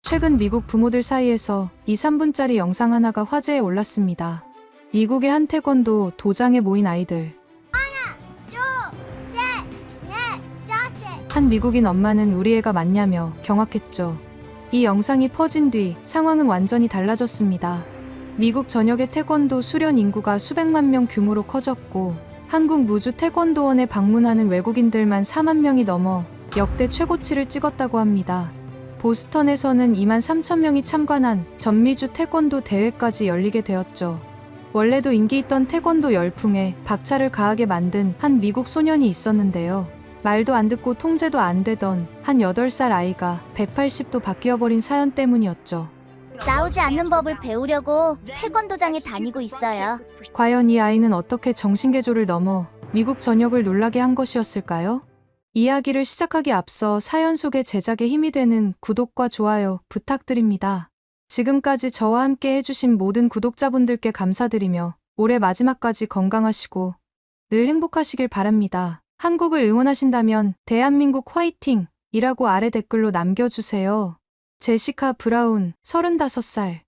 최근 미국 부모들 사이에서 2, 3분짜리 영상 하나가 화제에 올랐습니다. 미국의 한 태권도 도장에 모인 아이들. 한 미국인 엄마는 우리 애가 맞냐며 경악했죠. 이 영상이 퍼진 뒤 상황은 완전히 달라졌습니다. 미국 전역의 태권도 수련 인구가 수백만 명 규모로 커졌고 한국 무주 태권도원에 방문하는 외국인들만 4만 명이 넘어 역대 최고치를 찍었다고 합니다. 보스턴에서는 2만 3천 명이 참관한 전미주 태권도 대회까지 열리게 되었죠. 원래도 인기 있던 태권도 열풍에 박차를 가하게 만든 한 미국 소년이 있었는데요. 말도 안 듣고 통제도 안 되던 한 8살 아이가 180도 바뀌어버린 사연 때문이었죠. 싸우지 않는 법을 배우려고 태권도장에 다니고 있어요. 과연 이 아이는 어떻게 정신개조를 넘어 미국 전역을 놀라게 한 것이었을까요? 이야기를 시작하기 앞서 사연 속의 제작에 힘이 되는 구독과 좋아요 부탁드립니다. 지금까지 저와 함께 해주신 모든 구독자분들께 감사드리며 올해 마지막까지 건강하시고 늘 행복하시길 바랍니다. 한국을 응원하신다면 대한민국 화이팅! 이라고 아래 댓글로 남겨주세요. 제시카 브라운, 35살.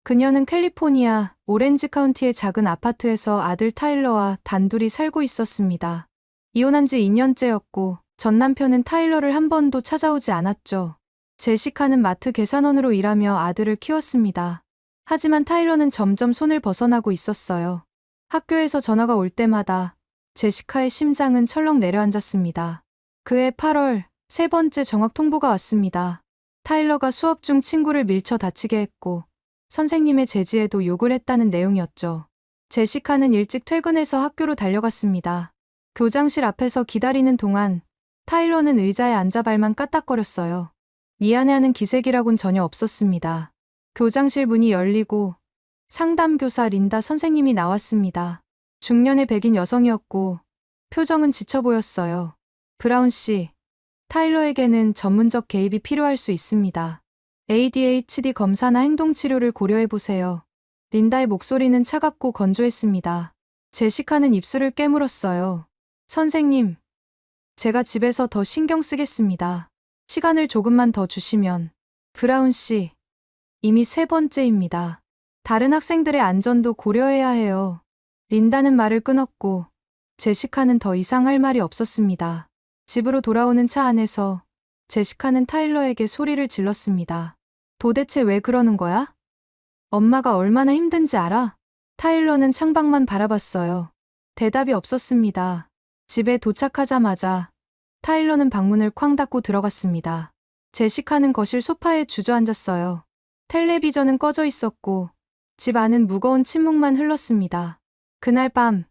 그녀는 캘리포니아 오렌지 카운티의 작은 아파트에서 아들 타일러와 단둘이 살고 있었습니다. 이혼한 지 2년째였고 전 남편은 타일러를 한 번도 찾아오지 않았죠. 제시카는 마트 계산원으로 일하며 아들을 키웠습니다. 하지만 타일러는 점점 손을 벗어나고 있었어요. 학교에서 전화가 올 때마다 제시카의 심장은 철렁 내려앉았습니다. 그해 8월 세 번째 정학 통보가 왔습니다. 타일러가 수업 중 친구를 밀쳐 다치게 했고 선생님의 제지에도 욕을 했다는 내용이었죠. 제시카는 일찍 퇴근해서 학교로 달려갔습니다. 교장실 앞에서 기다리는 동안 타일러는 의자에 앉아 발만 까딱거렸어요. 미안해하는 기색이라곤 전혀 없었습니다. 교장실 문이 열리고 상담교사 린다 선생님이 나왔습니다. 중년의 백인 여성이었고 표정은 지쳐 보였어요. 브라운 씨, 타일러에게는 전문적 개입이 필요할 수 있습니다. ADHD 검사나 행동치료를 고려해보세요. 린다의 목소리는 차갑고 건조했습니다. 제시카는 입술을 깨물었어요. 선생님, 제가 집에서 더 신경 쓰겠습니다. 시간을 조금만 더 주시면. 브라운 씨, 이미 세 번째입니다. 다른 학생들의 안전도 고려해야 해요. 린다는 말을 끊었고 제시카는 더 이상 할 말이 없었습니다. 집으로 돌아오는 차 안에서 제시카는 타일러에게 소리를 질렀습니다. 도대체 왜 그러는 거야? 엄마가 얼마나 힘든지 알아? 타일러는 창밖만 바라봤어요. 대답이 없었습니다. 집에 도착하자마자 타일러는 방문을 쾅 닫고 들어갔습니다. 제시카는 거실 소파에 주저앉았어요. 텔레비전은 꺼져 있었고 집 안은 무거운 침묵만 흘렀습니다. 그날 밤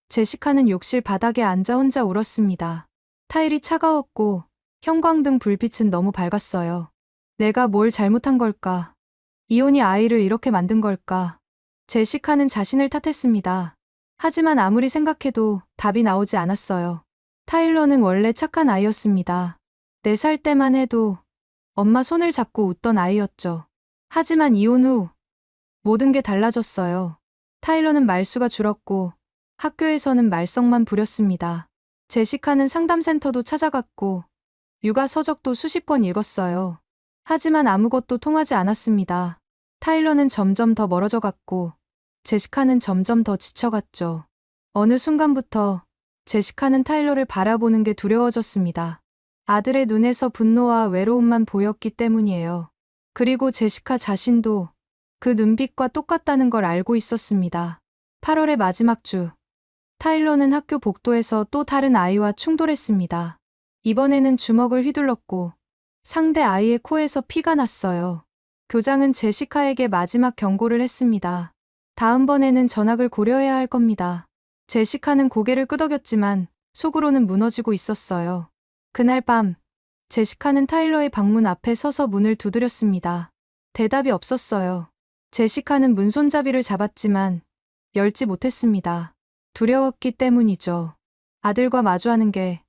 제시카는 욕실 바닥에 앉아 혼자 울었습니다. 타일이 차가웠고 형광등 불빛은 너무 밝았어요. 내가 뭘 잘못한 걸까? 이혼이 아이를 이렇게 만든 걸까? 제시카는 자신을 탓했습니다. 하지만 아무리 생각해도 답이 나오지 않았어요. 타일러는 원래 착한 아이였습니다. 4살 때만 해도 엄마 손을 잡고 웃던 아이였죠. 하지만 이혼 후 모든 게 달라졌어요. 타일러는 말수가 줄었고 학교에서는 말썽만 부렸습니다. 제시카는 상담센터도 찾아갔고 육아 서적도 수십 권 읽었어요. 하지만 아무것도 통하지 않았습니다. 타일러는 점점 더 멀어져 갔고 제시카는 점점 더 지쳐갔죠. 어느 순간부터 제시카는 타일러를 바라보는 게 두려워졌습니다. 아들의 눈에서 분노와 외로움만 보였기 때문이에요. 그리고 제시카 자신도 그 눈빛과 똑같다는 걸 알고 있었습니다. 8월의 마지막 주, 타일러는 학교 복도에서 또 다른 아이와 충돌했습니다. 이번에는 주먹을 휘둘렀고 상대 아이의 코에서 피가 났어요. 교장은 제시카에게 마지막 경고를 했습니다. 다음번에는 전학을 고려해야 할 겁니다. 제시카는 고개를 끄덕였지만 속으로는 무너지고 있었어요. 그날 밤, 제시카는 타일러의 방문 앞에 서서 문을 두드렸습니다. 대답이 없었어요. 제시카는 문손잡이를 잡았지만 열지 못했습니다. 두려웠기 때문이죠. 아들과 마주하는 게,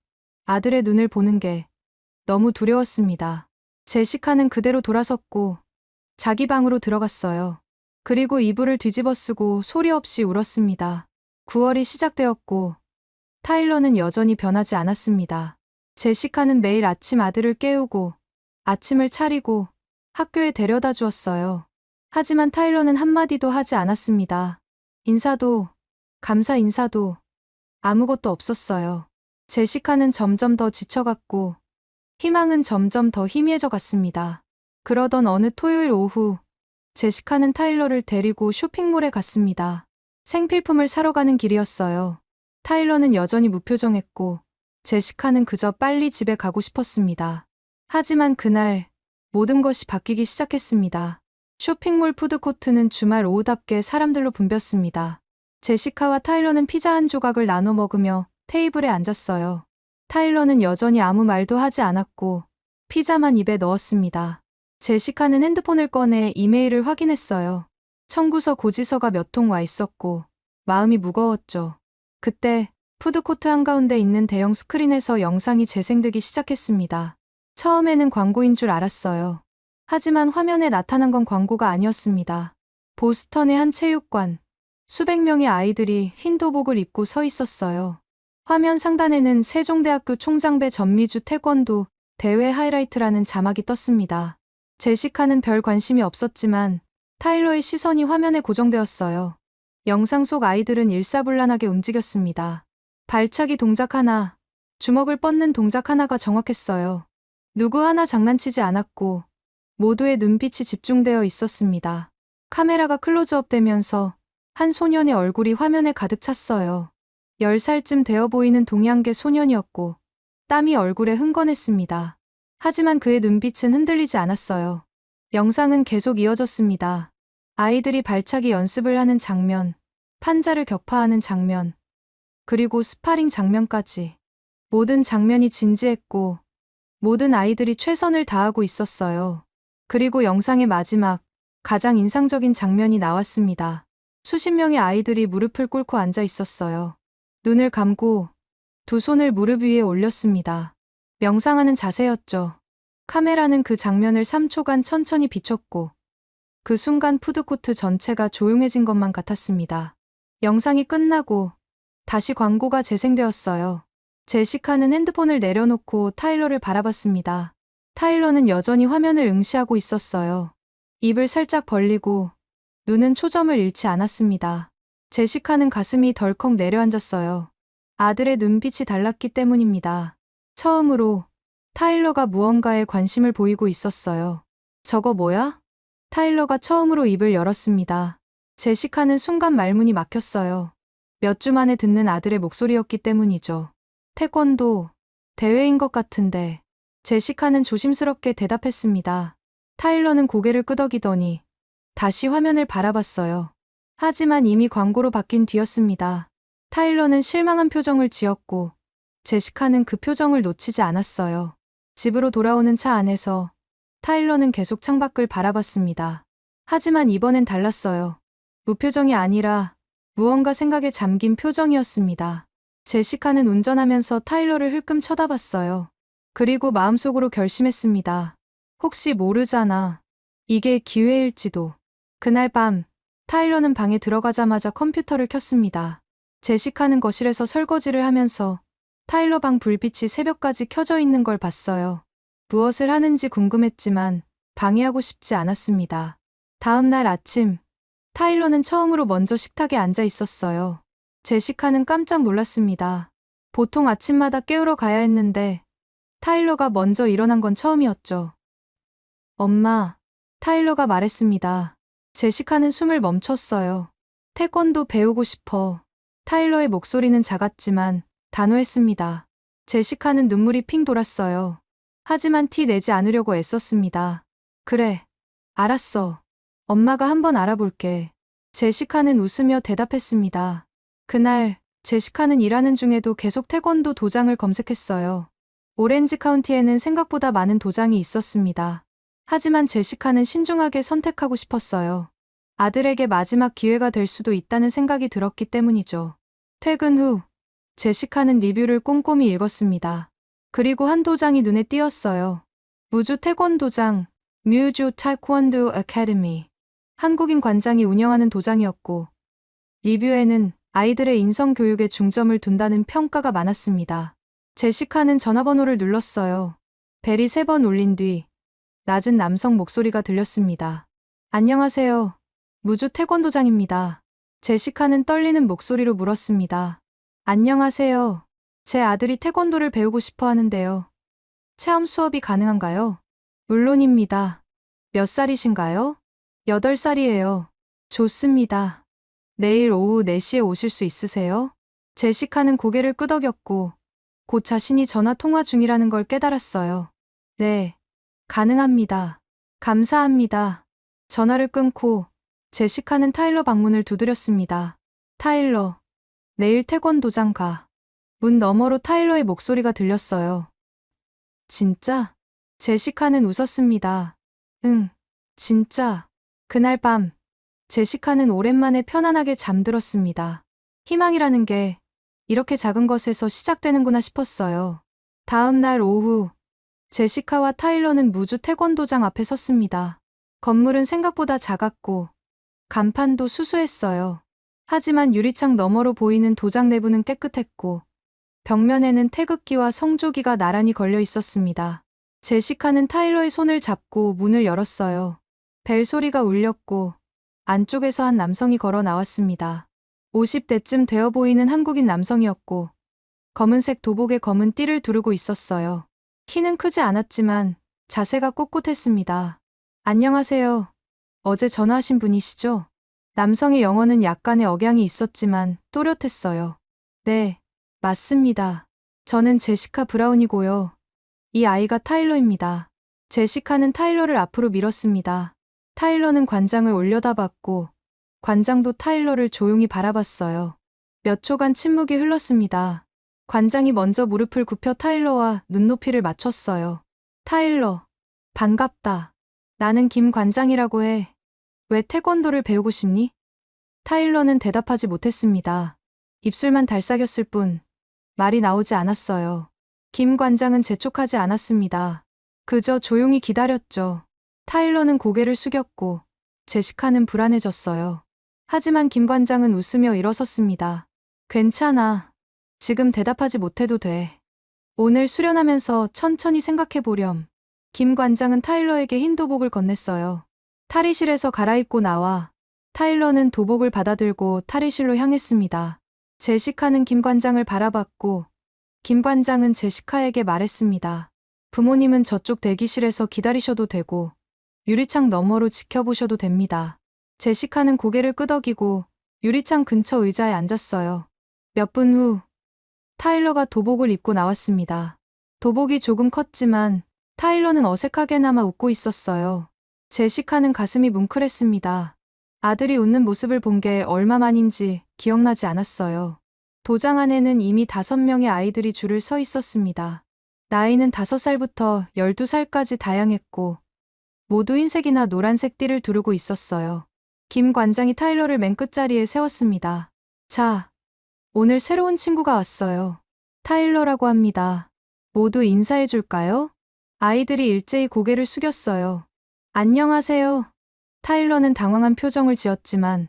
아들의 눈을 보는 게 너무 두려웠습니다. 제시카는 그대로 돌아섰고 자기 방으로 들어갔어요. 그리고 이불을 뒤집어 쓰고 소리 없이 울었습니다. 9월이 시작되었고 타일러는 여전히 변하지 않았습니다. 제시카는 매일 아침 아들을 깨우고 아침을 차리고 학교에 데려다 주었어요. 하지만 타일러는 한마디도 하지 않았습니다. 인사도, 감사 인사도 아무것도 없었어요. 제시카는 점점 더 지쳐갔고 희망은 점점 더 희미해져 갔습니다. 그러던 어느 토요일 오후, 제시카는 타일러를 데리고 쇼핑몰에 갔습니다. 생필품을 사러 가는 길이었어요. 타일러는 여전히 무표정했고 제시카는 그저 빨리 집에 가고 싶었습니다. 하지만 그날 모든 것이 바뀌기 시작했습니다. 쇼핑몰 푸드코트는 주말 오후답게 사람들로 붐볐습니다. 제시카와 타일러는 피자 한 조각을 나눠 먹으며 테이블에 앉았어요. 타일러는 여전히 아무 말도 하지 않았고 피자만 입에 넣었습니다. 제시카는 핸드폰을 꺼내 이메일을 확인했어요. 청구서 고지서가 몇 통 와 있었고 마음이 무거웠죠. 그때 푸드코트 한가운데 있는 대형 스크린에서 영상이 재생되기 시작했습니다. 처음에는 광고인 줄 알았어요. 하지만 화면에 나타난 건 광고가 아니었습니다. 보스턴의 한 체육관. 수백 명의 아이들이 흰 도복을 입고 서 있었어요. 화면 상단에는 세종대학교 총장배 전미주 태권도 대회 하이라이트라는 자막이 떴습니다. 제시카는 별 관심이 없었지만 타일러의 시선이 화면에 고정되었어요. 영상 속 아이들은 일사불란하게 움직였습니다. 발차기 동작 하나, 주먹을 뻗는 동작 하나가 정확했어요. 누구 하나 장난치지 않았고 모두의 눈빛이 집중되어 있었습니다. 카메라가 클로즈업 되면서 한 소년의 얼굴이 화면에 가득 찼어요. 10살쯤 되어 보이는 동양계 소년이었고 땀이 얼굴에 흥건했습니다. 하지만 그의 눈빛은 흔들리지 않았어요. 영상은 계속 이어졌습니다. 아이들이 발차기 연습을 하는 장면, 판자를 격파하는 장면, 그리고 스파링 장면까지. 모든 장면이 진지했고 모든 아이들이 최선을 다하고 있었어요. 그리고 영상의 마지막, 가장 인상적인 장면이 나왔습니다. 수십 명의 아이들이 무릎을 꿇고 앉아 있었어요. 눈을 감고 두 손을 무릎 위에 올렸습니다. 명상하는 자세였죠. 카메라는 그 장면을 3초간 천천히 비췄고 그 순간 푸드코트 전체가 조용해진 것만 같았습니다. 영상이 끝나고 다시 광고가 재생되었어요. 제시카는 핸드폰을 내려놓고 타일러를 바라봤습니다. 타일러는 여전히 화면을 응시하고 있었어요. 입을 살짝 벌리고 눈은 초점을 잃지 않았습니다. 제시카는 가슴이 덜컥 내려앉았어요. 아들의 눈빛이 달랐기 때문입니다. 처음으로 타일러가 무언가에 관심을 보이고 있었어요. 저거 뭐야? 타일러가 처음으로 입을 열었습니다. 제시카는 순간 말문이 막혔어요. 몇 주 만에 듣는 아들의 목소리였기 때문이죠. 태권도, 대회인 것 같은데. 제시카는 조심스럽게 대답했습니다. 타일러는 고개를 끄덕이더니 다시 화면을 바라봤어요. 하지만 이미 광고로 바뀐 뒤였습니다. 타일러는 실망한 표정을 지었고 제시카는 그 표정을 놓치지 않았어요. 집으로 돌아오는 차 안에서 타일러는 계속 창밖을 바라봤습니다. 하지만 이번엔 달랐어요. 무표정이 아니라 무언가 생각에 잠긴 표정이었습니다. 제시카는 운전하면서 타일러를 흘끔 쳐다봤어요. 그리고 마음속으로 결심했습니다. 혹시 모르잖아. 이게 기회일지도. 그날 밤, 타일러는 방에 들어가자마자 컴퓨터를 켰습니다. 제시카는 거실에서 설거지를 하면서 타일러 방 불빛이 새벽까지 켜져 있는 걸 봤어요. 무엇을 하는지 궁금했지만 방해하고 싶지 않았습니다. 다음 날 아침, 타일러는 처음으로 먼저 식탁에 앉아 있었어요. 제시카는 깜짝 놀랐습니다. 보통 아침마다 깨우러 가야 했는데 타일러가 먼저 일어난 건 처음이었죠. 엄마, 타일러가 말했습니다. 제시카는 숨을 멈췄어요. 태권도 배우고 싶어. 타일러의 목소리는 작았지만 단호했습니다. 제시카는 눈물이 핑 돌았어요. 하지만 티 내지 않으려고 애썼습니다. 그래, 알았어. 엄마가 한번 알아볼게. 제시카는 웃으며 대답했습니다. 그날, 제시카는 일하는 중에도 계속 태권도 도장을 검색했어요. 오렌지 카운티에는 생각보다 많은 도장이 있었습니다. 하지만 제시카는 신중하게 선택하고 싶었어요. 아들에게 마지막 기회가 될 수도 있다는 생각이 들었기 때문이죠. 퇴근 후, 제시카는 리뷰를 꼼꼼히 읽었습니다. 그리고 한 도장이 눈에 띄었어요. 무주 태권도장, 뮤주 타이크원도 어카데미. 한국인 관장이 운영하는 도장이었고, 리뷰에는 아이들의 인성 교육에 중점을 둔다는 평가가 많았습니다. 제시카는 전화번호를 눌렀어요. 벨이 3번 울린 뒤 낮은 남성 목소리가 들렸습니다. 안녕하세요. 무주 태권도장입니다. 제시카는 떨리는 목소리로 물었습니다. 안녕하세요. 제 아들이 태권도를 배우고 싶어 하는데요. 체험 수업이 가능한가요? 물론입니다. 몇 살이신가요? 8살이에요. 좋습니다. 내일 오후 4시에 오실 수 있으세요? 제시카는 고개를 끄덕였고 곧 자신이 전화 통화 중이라는 걸 깨달았어요. 네, 가능합니다. 감사합니다. 전화를 끊고 제시카는 타일러 방문을 두드렸습니다. 타일러, 내일 태권도장 가. 문 너머로 타일러의 목소리가 들렸어요. 진짜? 제시카는 웃었습니다. 응, 진짜. 그날 밤, 제시카는 오랜만에 편안하게 잠들었습니다. 희망이라는 게 이렇게 작은 것에서 시작되는구나 싶었어요. 다음 날 오후, 제시카와 타일러는 무주 태권도장 앞에 섰습니다. 건물은 생각보다 작았고, 간판도 수수했어요. 하지만 유리창 너머로 보이는 도장 내부는 깨끗했고, 벽면에는 태극기와 성조기가 나란히 걸려 있었습니다. 제시카는 타일러의 손을 잡고 문을 열었어요. 벨 소리가 울렸고, 안쪽에서 한 남성이 걸어 나왔습니다. 50대쯤 되어 보이는 한국인 남성이었고, 검은색 도복에 검은 띠를 두르고 있었어요. 키는 크지 않았지만 자세가 꼿꼿했습니다. 안녕하세요. 어제 전화하신 분이시죠? 남성의 영어는 약간의 억양이 있었지만 또렷했어요. 네, 맞습니다. 저는 제시카 브라운이고요. 이 아이가 타일러입니다. 제시카는 타일러를 앞으로 밀었습니다. 타일러는 관장을 올려다봤고 관장도 타일러를 조용히 바라봤어요. 몇 초간 침묵이 흘렀습니다. 관장이 먼저 무릎을 굽혀 타일러와 눈높이를 맞췄어요. 타일러, 반갑다. 나는 김 관장이라고 해. 왜 태권도를 배우고 싶니? 타일러는 대답하지 못했습니다. 입술만 달싹였을 뿐 말이 나오지 않았어요. 김 관장은 재촉하지 않았습니다. 그저 조용히 기다렸죠. 타일러는 고개를 숙였고 제시카는 불안해졌어요. 하지만 김 관장은 웃으며 일어섰습니다. 괜찮아. 지금 대답하지 못해도 돼. 오늘 수련하면서 천천히 생각해보렴. 김 관장은 타일러에게 흰 도복을 건넸어요. 탈의실에서 갈아입고 나와 타일러는 도복을 받아들고 탈의실로 향했습니다. 제시카는 김 관장을 바라봤고 김 관장은 제시카에게 말했습니다. 부모님은 저쪽 대기실에서 기다리셔도 되고 유리창 너머로 지켜보셔도 됩니다. 제시카는 고개를 끄덕이고 유리창 근처 의자에 앉았어요. 몇 분 후 타일러가 도복을 입고 나왔습니다. 도복이 조금 컸지만 타일러는 어색하게나마 웃고 있었어요. 제시카는 가슴이 뭉클했습니다. 아들이 웃는 모습을 본 게 얼마만인지 기억나지 않았어요. 도장 안에는 이미 5명의 아이들이 줄을 서 있었습니다. 나이는 5살부터 12살까지 다양했고 모두 흰색이나 노란색 띠를 두르고 있었어요. 김 관장이 타일러를 맨 끝자리에 세웠습니다. 자, 오늘 새로운 친구가 왔어요. 타일러라고 합니다. 모두 인사해 줄까요? 아이들이 일제히 고개를 숙였어요. 안녕하세요. 타일러는 당황한 표정을 지었지만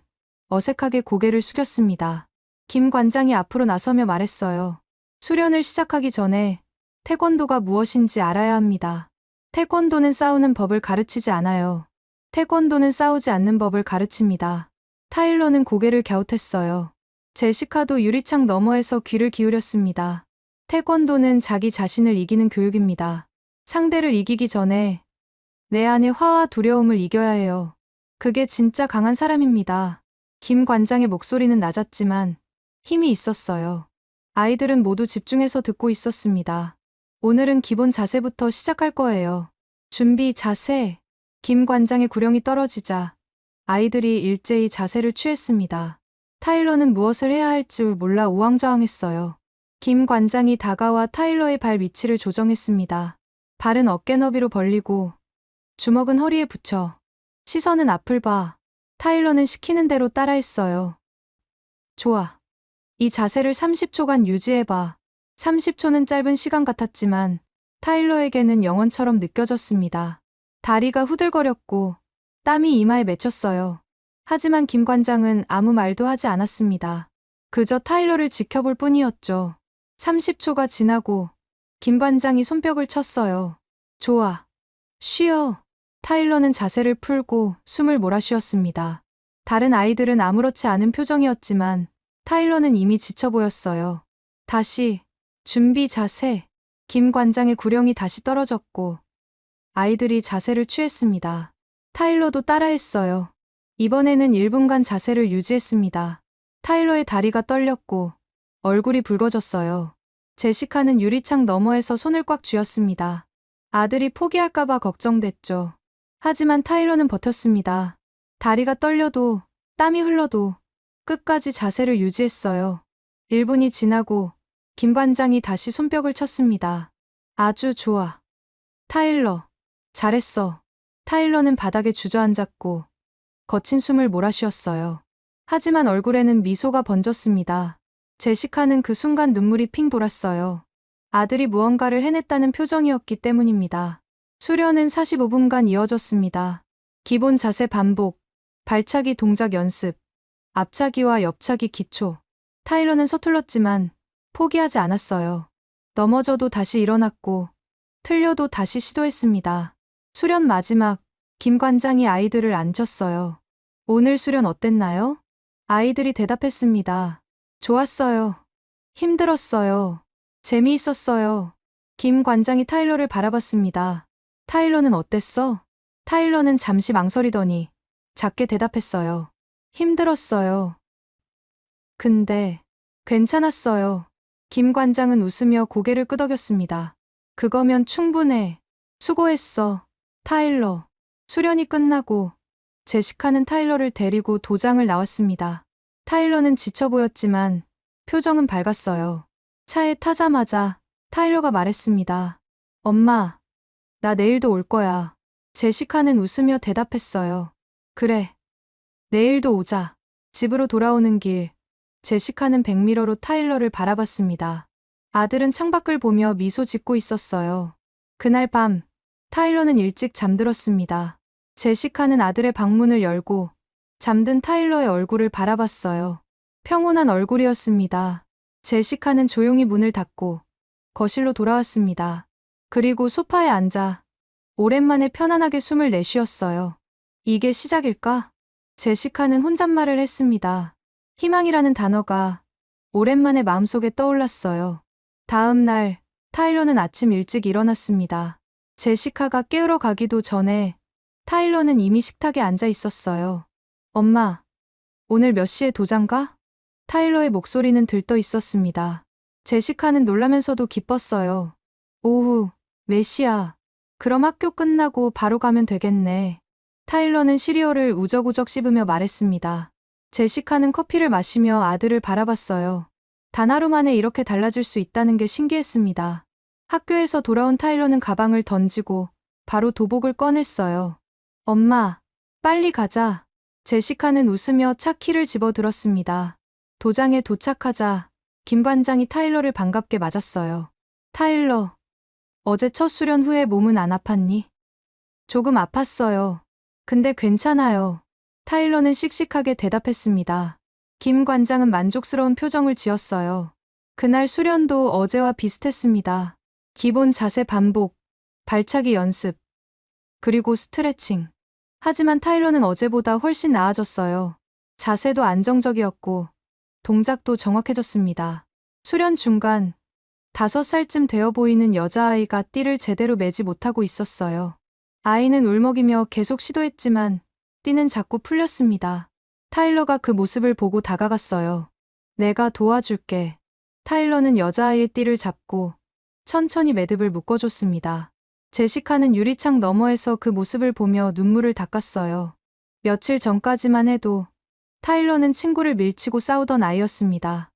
어색하게 고개를 숙였습니다. 김 관장이 앞으로 나서며 말했어요. 수련을 시작하기 전에 태권도가 무엇인지 알아야 합니다. 태권도는 싸우는 법을 가르치지 않아요. 태권도는 싸우지 않는 법을 가르칩니다. 타일러는 고개를 갸웃했어요. 제시카도 유리창 너머에서 귀를 기울였습니다. 태권도는 자기 자신을 이기는 교육입니다. 상대를 이기기 전에 내 안의 화와 두려움을 이겨야 해요. 그게 진짜 강한 사람입니다. 김 관장의 목소리는 낮았지만 힘이 있었어요. 아이들은 모두 집중해서 듣고 있었습니다. 오늘은 기본 자세부터 시작할 거예요. 준비 자세. 김 관장의 구령이 떨어지자 아이들이 일제히 자세를 취했습니다. 타일러는 무엇을 해야 할 줄 몰라 우왕좌왕했어요. 김 관장이 다가와 타일러의 발 위치를 조정했습니다. 발은 어깨 너비로 벌리고 주먹은 허리에 붙여 시선은 앞을 봐. 타일러는 시키는 대로 따라했어요. 좋아. 이 자세를 30초간 유지해봐. 30초는 짧은 시간 같았지만 타일러에게는 영원처럼 느껴졌습니다. 다리가 후들거렸고 땀이 이마에 맺혔어요. 하지만 김 관장은 아무 말도 하지 않았습니다. 그저 타일러를 지켜볼 뿐이었죠. 30초가 지나고 김 관장이 손뼉을 쳤어요. 좋아. 쉬어. 타일러는 자세를 풀고 숨을 몰아쉬었습니다. 다른 아이들은 아무렇지 않은 표정이었지만 타일러는 이미 지쳐 보였어요. 다시 준비 자세. 김 관장의 구령이 다시 떨어졌고 아이들이 자세를 취했습니다. 타일러도 따라했어요. 이번에는 1분간 자세를 유지했습니다. 타일러의 다리가 떨렸고 얼굴이 붉어졌어요. 제시카는 유리창 너머에서 손을 꽉 쥐었습니다. 아들이 포기할까봐 걱정됐죠. 하지만 타일러는 버텼습니다. 다리가 떨려도 땀이 흘러도 끝까지 자세를 유지했어요. 1분이 지나고 김 관장이 다시 손뼉을 쳤습니다. 아주 좋아. 타일러, 잘했어. 타일러는 바닥에 주저앉았고 거친 숨을 몰아쉬었어요. 하지만 얼굴에는 미소가 번졌습니다. 제시카는 그 순간 눈물이 핑 돌았어요. 아들이 무언가를 해냈다는 표정이었기 때문입니다. 수련은 45분간 이어졌습니다. 기본 자세 반복, 발차기 동작 연습, 앞차기와 옆차기 기초. 타일러는 서툴렀지만 포기하지 않았어요. 넘어져도 다시 일어났고 틀려도 다시 시도했습니다. 수련 마지막, 김 관장이 아이들을 앉혔어요. 오늘 수련 어땠나요? 아이들이 대답했습니다. 좋았어요. 힘들었어요. 재미있었어요. 김 관장이 타일러를 바라봤습니다. 타일러는 어땠어? 타일러는 잠시 망설이더니 작게 대답했어요. 힘들었어요. 근데 괜찮았어요. 김 관장은 웃으며 고개를 끄덕였습니다. 그거면 충분해. 수고했어. 타일러. 수련이 끝나고 제시카는 타일러를 데리고 도장을 나왔습니다. 타일러는 지쳐 보였지만 표정은 밝았어요. 차에 타자마자 타일러가 말했습니다. 엄마, 나 내일도 올 거야. 제시카는 웃으며 대답했어요. 그래. 내일도 오자. 집으로 돌아오는 길, 제시카는 백미러로 타일러를 바라봤습니다. 아들은 창밖을 보며 미소 짓고 있었어요. 그날 밤, 타일러는 일찍 잠들었습니다. 제시카는 아들의 방문을 열고 잠든 타일러의 얼굴을 바라봤어요. 평온한 얼굴이었습니다. 제시카는 조용히 문을 닫고 거실로 돌아왔습니다. 그리고 소파에 앉아 오랜만에 편안하게 숨을 내쉬었어요. 이게 시작일까? 제시카는 혼잣말을 했습니다. 희망이라는 단어가 오랜만에 마음속에 떠올랐어요. 다음 날, 타일러는 아침 일찍 일어났습니다. 제시카가 깨우러 가기도 전에 타일러는 이미 식탁에 앉아 있었어요. 엄마, 오늘 몇 시에 도장 가? 타일러의 목소리는 들떠 있었습니다. 제시카는 놀라면서도 기뻤어요. 오후, 몇 시야? 그럼 학교 끝나고 바로 가면 되겠네. 타일러는 시리얼을 우적우적 씹으며 말했습니다. 제시카는 커피를 마시며 아들을 바라봤어요. 단 하루 만에 이렇게 달라질 수 있다는 게 신기했습니다. 학교에서 돌아온 타일러는 가방을 던지고 바로 도복을 꺼냈어요. 엄마, 빨리 가자. 제시카는 웃으며 차 키를 집어들었습니다. 도장에 도착하자 김 관장이 타일러를 반갑게 맞았어요. 타일러, 어제 첫 수련 후에 몸은 안 아팠니? 조금 아팠어요. 근데 괜찮아요. 타일러는 씩씩하게 대답했습니다. 김 관장은 만족스러운 표정을 지었어요. 그날 수련도 어제와 비슷했습니다. 기본 자세 반복, 발차기 연습, 그리고 스트레칭. 하지만 타일러는 어제보다 훨씬 나아졌어요. 자세도 안정적이었고 동작도 정확해졌습니다. 수련 중간 5살쯤 되어 보이는 여자아이가 띠를 제대로 매지 못하고 있었어요. 아이는 울먹이며 계속 시도했지만 띠는 자꾸 풀렸습니다. 타일러가 그 모습을 보고 다가갔어요. 내가 도와줄게. 타일러는 여자아이의 띠를 잡고 천천히 매듭을 묶어줬습니다. 제시카는 유리창 너머에서 그 모습을 보며 눈물을 닦았어요. 며칠 전까지만 해도 타일러는 친구를 밀치고 싸우던 아이였습니다.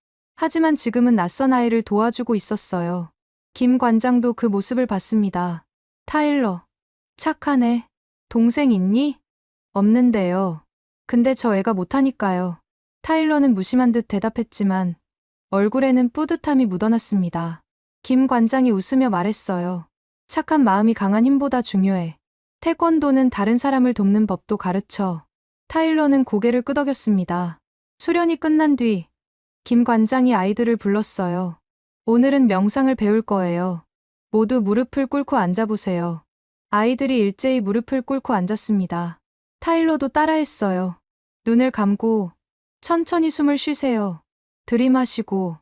하지만 지금은 낯선 아이를 도와주고 있었어요. 김 관장도 그 모습을 봤습니다. 타일러, 착하네. 동생 있니? 없는데요. 근데 저 애가 못하니까요. 타일러는 무심한 듯 대답했지만 얼굴에는 뿌듯함이 묻어났습니다. 김 관장이 웃으며 말했어요. 착한 마음이 강한 힘보다 중요해. 태권도는 다른 사람을 돕는 법도 가르쳐. 타일러는 고개를 끄덕였습니다. 수련이 끝난 뒤 김 관장이 아이들을 불렀어요. 오늘은 명상을 배울 거예요. 모두 무릎을 꿇고 앉아보세요. 아이들이 일제히 무릎을 꿇고 앉았습니다. 타일러도 따라했어요. 눈을 감고 천천히 숨을 쉬세요. 들이마시고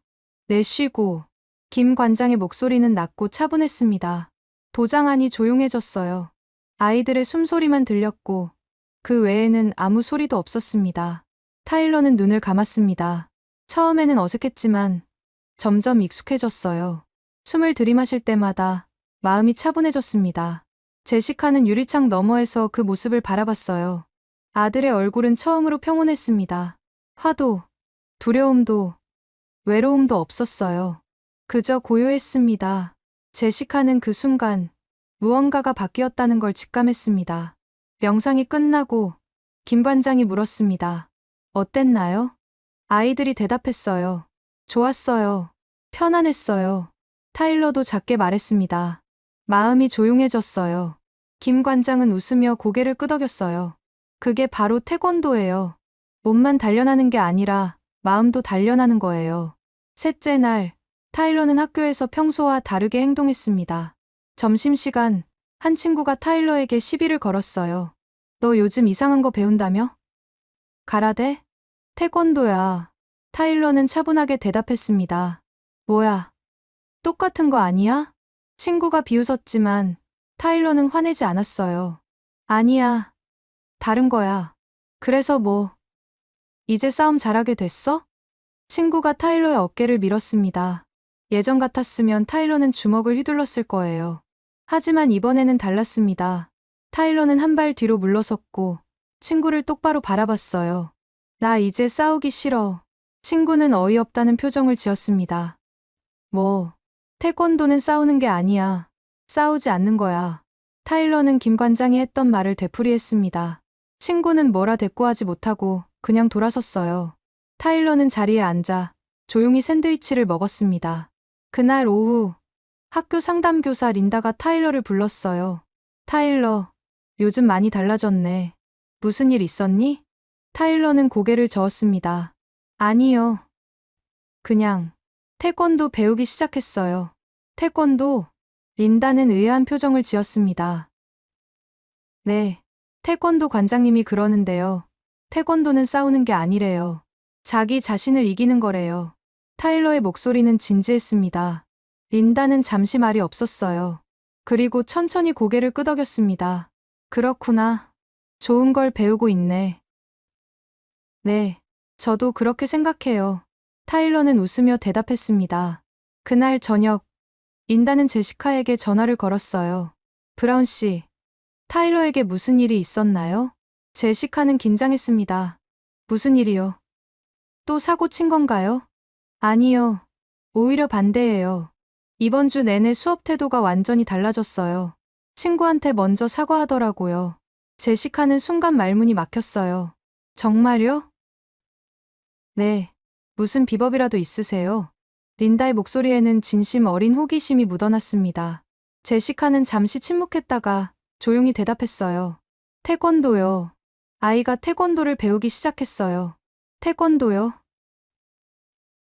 내쉬고. 김 관장의 목소리는 낮고 차분했습니다. 도장 안이 조용해졌어요. 아이들의 숨소리만 들렸고 그 외에는 아무 소리도 없었습니다. 타일러는 눈을 감았습니다. 처음에는 어색했지만 점점 익숙해졌어요. 숨을 들이마실 때마다 마음이 차분해졌습니다. 제시카는 유리창 너머에서 그 모습을 바라봤어요. 아들의 얼굴은 처음으로 평온했습니다. 화도, 두려움도, 외로움도 없었어요. 그저 고요했습니다. 제시카는 그 순간 무언가가 바뀌었다는 걸 직감했습니다. 명상이 끝나고 김 관장이 물었습니다. 어땠나요? 아이들이 대답했어요. 좋았어요. 편안했어요. 타일러도 작게 말했습니다. 마음이 조용해졌어요. 김 관장은 웃으며 고개를 끄덕였어요. 그게 바로 태권도예요. 몸만 단련하는 게 아니라 마음도 단련하는 거예요. 셋째 날, 타일러는 학교에서 평소와 다르게 행동했습니다. 점심시간, 한 친구가 타일러에게 시비를 걸었어요. 너 요즘 이상한 거 배운다며? 가라데? 태권도야. 타일러는 차분하게 대답했습니다. 뭐야? 똑같은 거 아니야? 친구가 비웃었지만 타일러는 화내지 않았어요. 아니야. 다른 거야. 그래서 뭐? 이제 싸움 잘하게 됐어? 친구가 타일러의 어깨를 밀었습니다. 예전 같았으면 타일러는 주먹을 휘둘렀을 거예요. 하지만 이번에는 달랐습니다. 타일러는 한 발 뒤로 물러섰고 친구를 똑바로 바라봤어요. 나 이제 싸우기 싫어. 친구는 어이없다는 표정을 지었습니다. 뭐, 태권도는 싸우는 게 아니야. 싸우지 않는 거야. 타일러는 김 관장이 했던 말을 되풀이했습니다. 친구는 뭐라 대꾸하지 못하고 그냥 돌아섰어요. 타일러는 자리에 앉아 조용히 샌드위치를 먹었습니다. 그날 오후 학교 상담교사 린다가 타일러를 불렀어요. 타일러, 요즘 많이 달라졌네. 무슨 일 있었니? 타일러는 고개를 저었습니다. 아니요. 그냥 태권도 배우기 시작했어요. 태권도? 린다는 의아한 표정을 지었습니다. 네, 태권도 관장님이 그러는데요. 태권도는 싸우는 게 아니래요. 자기 자신을 이기는 거래요. 타일러의 목소리는 진지했습니다. 린다는 잠시 말이 없었어요. 그리고 천천히 고개를 끄덕였습니다. 그렇구나. 좋은 걸 배우고 있네. 네, 저도 그렇게 생각해요. 타일러는 웃으며 대답했습니다. 그날 저녁, 린다는 제시카에게 전화를 걸었어요. 브라운 씨, 타일러에게 무슨 일이 있었나요? 제시카는 긴장했습니다. 무슨 일이요? 또 사고 친 건가요? 아니요. 오히려 반대예요. 이번 주 내내 수업 태도가 완전히 달라졌어요. 친구한테 먼저 사과하더라고요. 제시카는 순간 말문이 막혔어요. 정말요? 네. 무슨 비법이라도 있으세요? 린다의 목소리에는 진심 어린 호기심이 묻어났습니다. 제시카는 잠시 침묵했다가 조용히 대답했어요. 태권도요. 아이가 태권도를 배우기 시작했어요. 태권도요?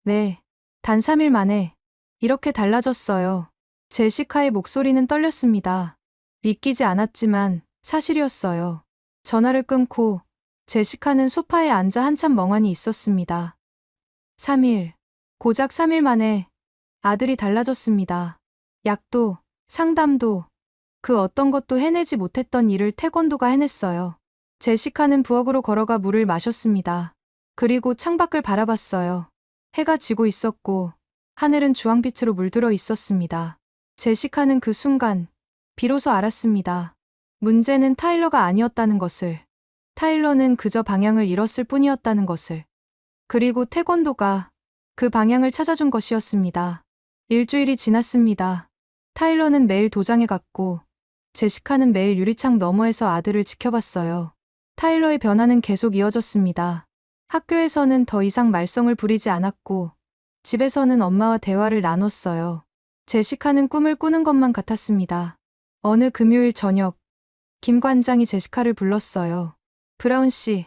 네. 단 3일 만에 이렇게 달라졌어요. 제시카의 목소리는 떨렸습니다. 믿기지 않았지만 사실이었어요. 전화를 끊고 제시카는 소파에 앉아 한참 멍하니 있었습니다. 3일. 고작 3일 만에 아들이 달라졌습니다. 약도, 상담도, 그 어떤 것도 해내지 못했던 일을 태권도가 해냈어요. 제시카는 부엌으로 걸어가 물을 마셨습니다. 그리고 창밖을 바라봤어요. 해가 지고 있었고 하늘은 주황빛으로 물들어 있었습니다. 제시카는 그 순간 비로소 알았습니다. 문제는 타일러가 아니었다는 것을. 타일러는 그저 방향을 잃었을 뿐이었다는 것을. 그리고 태권도가 그 방향을 찾아준 것이었습니다. 일주일이 지났습니다. 타일러는 매일 도장에 갔고 제시카는 매일 유리창 너머에서 아들을 지켜봤어요. 타일러의 변화는 계속 이어졌습니다. 학교에서는 더 이상 말썽을 부리지 않았고 집에서는 엄마와 대화를 나눴어요. 제시카는 꿈을 꾸는 것만 같았습니다. 어느 금요일 저녁, 김 관장이 제시카를 불렀어요. 브라운 씨,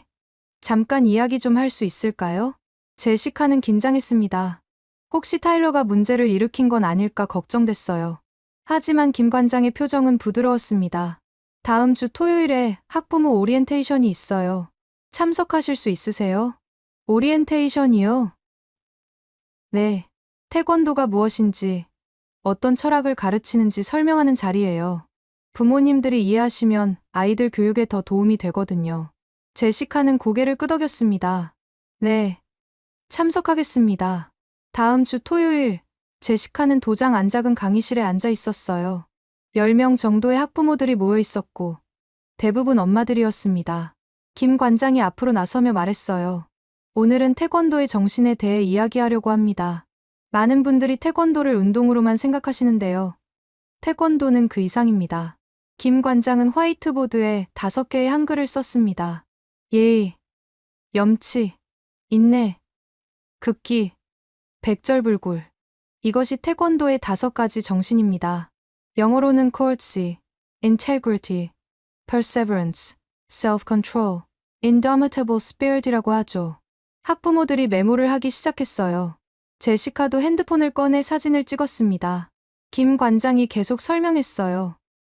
잠깐 이야기 좀 할 수 있을까요? 제시카는 긴장했습니다. 혹시 타일러가 문제를 일으킨 건 아닐까 걱정됐어요. 하지만 김 관장의 표정은 부드러웠습니다. 다음 주 토요일에 학부모 오리엔테이션이 있어요. 참석하실 수 있으세요? 오리엔테이션이요? 네. 태권도가 무엇인지, 어떤 철학을 가르치는지 설명하는 자리예요. 부모님들이 이해하시면 아이들 교육에 더 도움이 되거든요. 제시카는 고개를 끄덕였습니다. 네. 참석하겠습니다. 다음 주 토요일, 제시카는 도장 안 작은 강의실에 앉아 있었어요. 10명 정도의 학부모들이 모여 있었고, 대부분 엄마들이었습니다. 김 관장이 앞으로 나서며 말했어요. 오늘은 태권도의 정신에 대해 이야기하려고 합니다. 많은 분들이 태권도를 운동으로만 생각하시는데요. 태권도는 그 이상입니다. 김 관장은 화이트보드에 5개의 한글을 썼습니다. 예의, 염치, 인내, 극기, 백절불굴. 이것이 태권도의 5가지 정신입니다. 영어로는 courtesy, integrity, perseverance, self-control, indomitable spirit이라고 하죠. 학부모들이 메모를 하기 시작했어요. 제시카도 핸드폰을 꺼내 사진을 찍었습니다. 김 관장이 계속 설명했어요.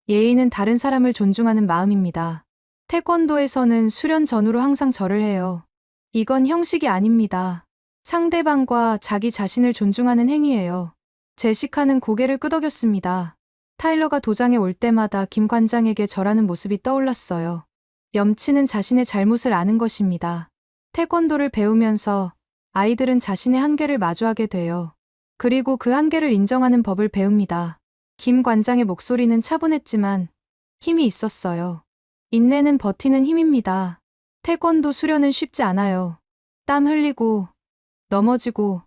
예의는 다른 사람을 존중하는 마음입니다. 태권도에서는 수련 전후로 항상 절을 해요. 이건 형식이 아닙니다. 상대방과 자기 자신을 존중하는 행위예요. 제시카는 고개를 끄덕였습니다. 타일러가 도장에 올 때마다 김 관장에게 절하는 모습이 떠올랐어요. 염치는 자신의 잘못을 아는 것입니다. 태권도를 배우면서 아이들은 자신의 한계를 마주하게 돼요. 그리고 그 한계를 인정하는 법을 배웁니다. 김 관장의 목소리는 차분했지만 힘이 있었어요. 인내는 버티는 힘입니다. 태권도 수련은 쉽지 않아요. 땀 흘리고, 넘어지고,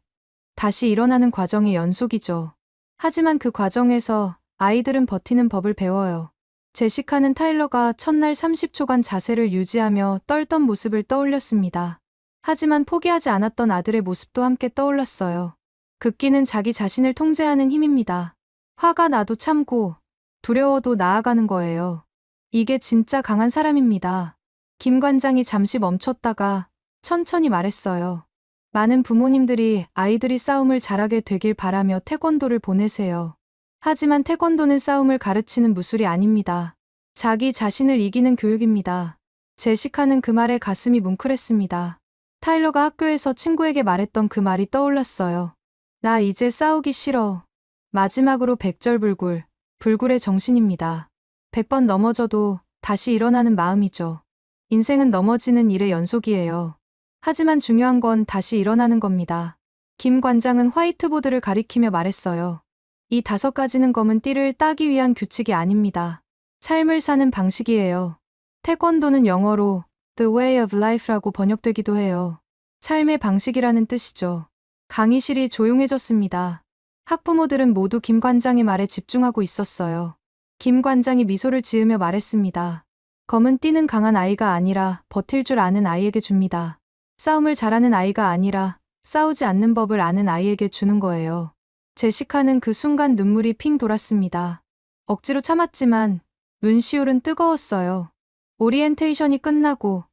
다시 일어나는 과정의 연속이죠. 하지만 그 과정에서 아이들은 버티는 법을 배워요. 제시카는 타일러가 첫날 30초간 자세를 유지하며 떨던 모습을 떠올렸습니다. 하지만 포기하지 않았던 아들의 모습도 함께 떠올랐어요. 극기는 자기 자신을 통제하는 힘입니다. 화가 나도 참고, 두려워도 나아가는 거예요. 이게 진짜 강한 사람입니다. 김 관장이 잠시 멈췄다가 천천히 말했어요. 많은 부모님들이 아이들이 싸움을 잘하게 되길 바라며 태권도를 보내세요. 하지만 태권도는 싸움을 가르치는 무술이 아닙니다. 자기 자신을 이기는 교육입니다. 제시카는 그 말에 가슴이 뭉클했습니다. 타일러가 학교에서 친구에게 말했던 그 말이 떠올랐어요. 나 이제 싸우기 싫어. 마지막으로 백절불굴, 불굴의 정신입니다. 100번 넘어져도 다시 일어나는 마음이죠. 인생은 넘어지는 일의 연속이에요. 하지만 중요한 건 다시 일어나는 겁니다. 김 관장은 화이트보드를 가리키며 말했어요. 이 5가지는 검은 띠를 따기 위한 규칙이 아닙니다. 삶을 사는 방식이에요. 태권도는 영어로 The Way of Life라고 번역되기도 해요. 삶의 방식이라는 뜻이죠. 강의실이 조용해졌습니다. 학부모들은 모두 김 관장의 말에 집중하고 있었어요. 김 관장이 미소를 지으며 말했습니다. 검은 띠는 강한 아이가 아니라 버틸 줄 아는 아이에게 줍니다. 싸움을 잘하는 아이가 아니라 싸우지 않는 법을 아는 아이에게 주는 거예요. 제시카는 그 순간 눈물이 핑 돌았습니다. 억지로 참았지만 눈시울은 뜨거웠어요. 오리엔테이션이 끝나고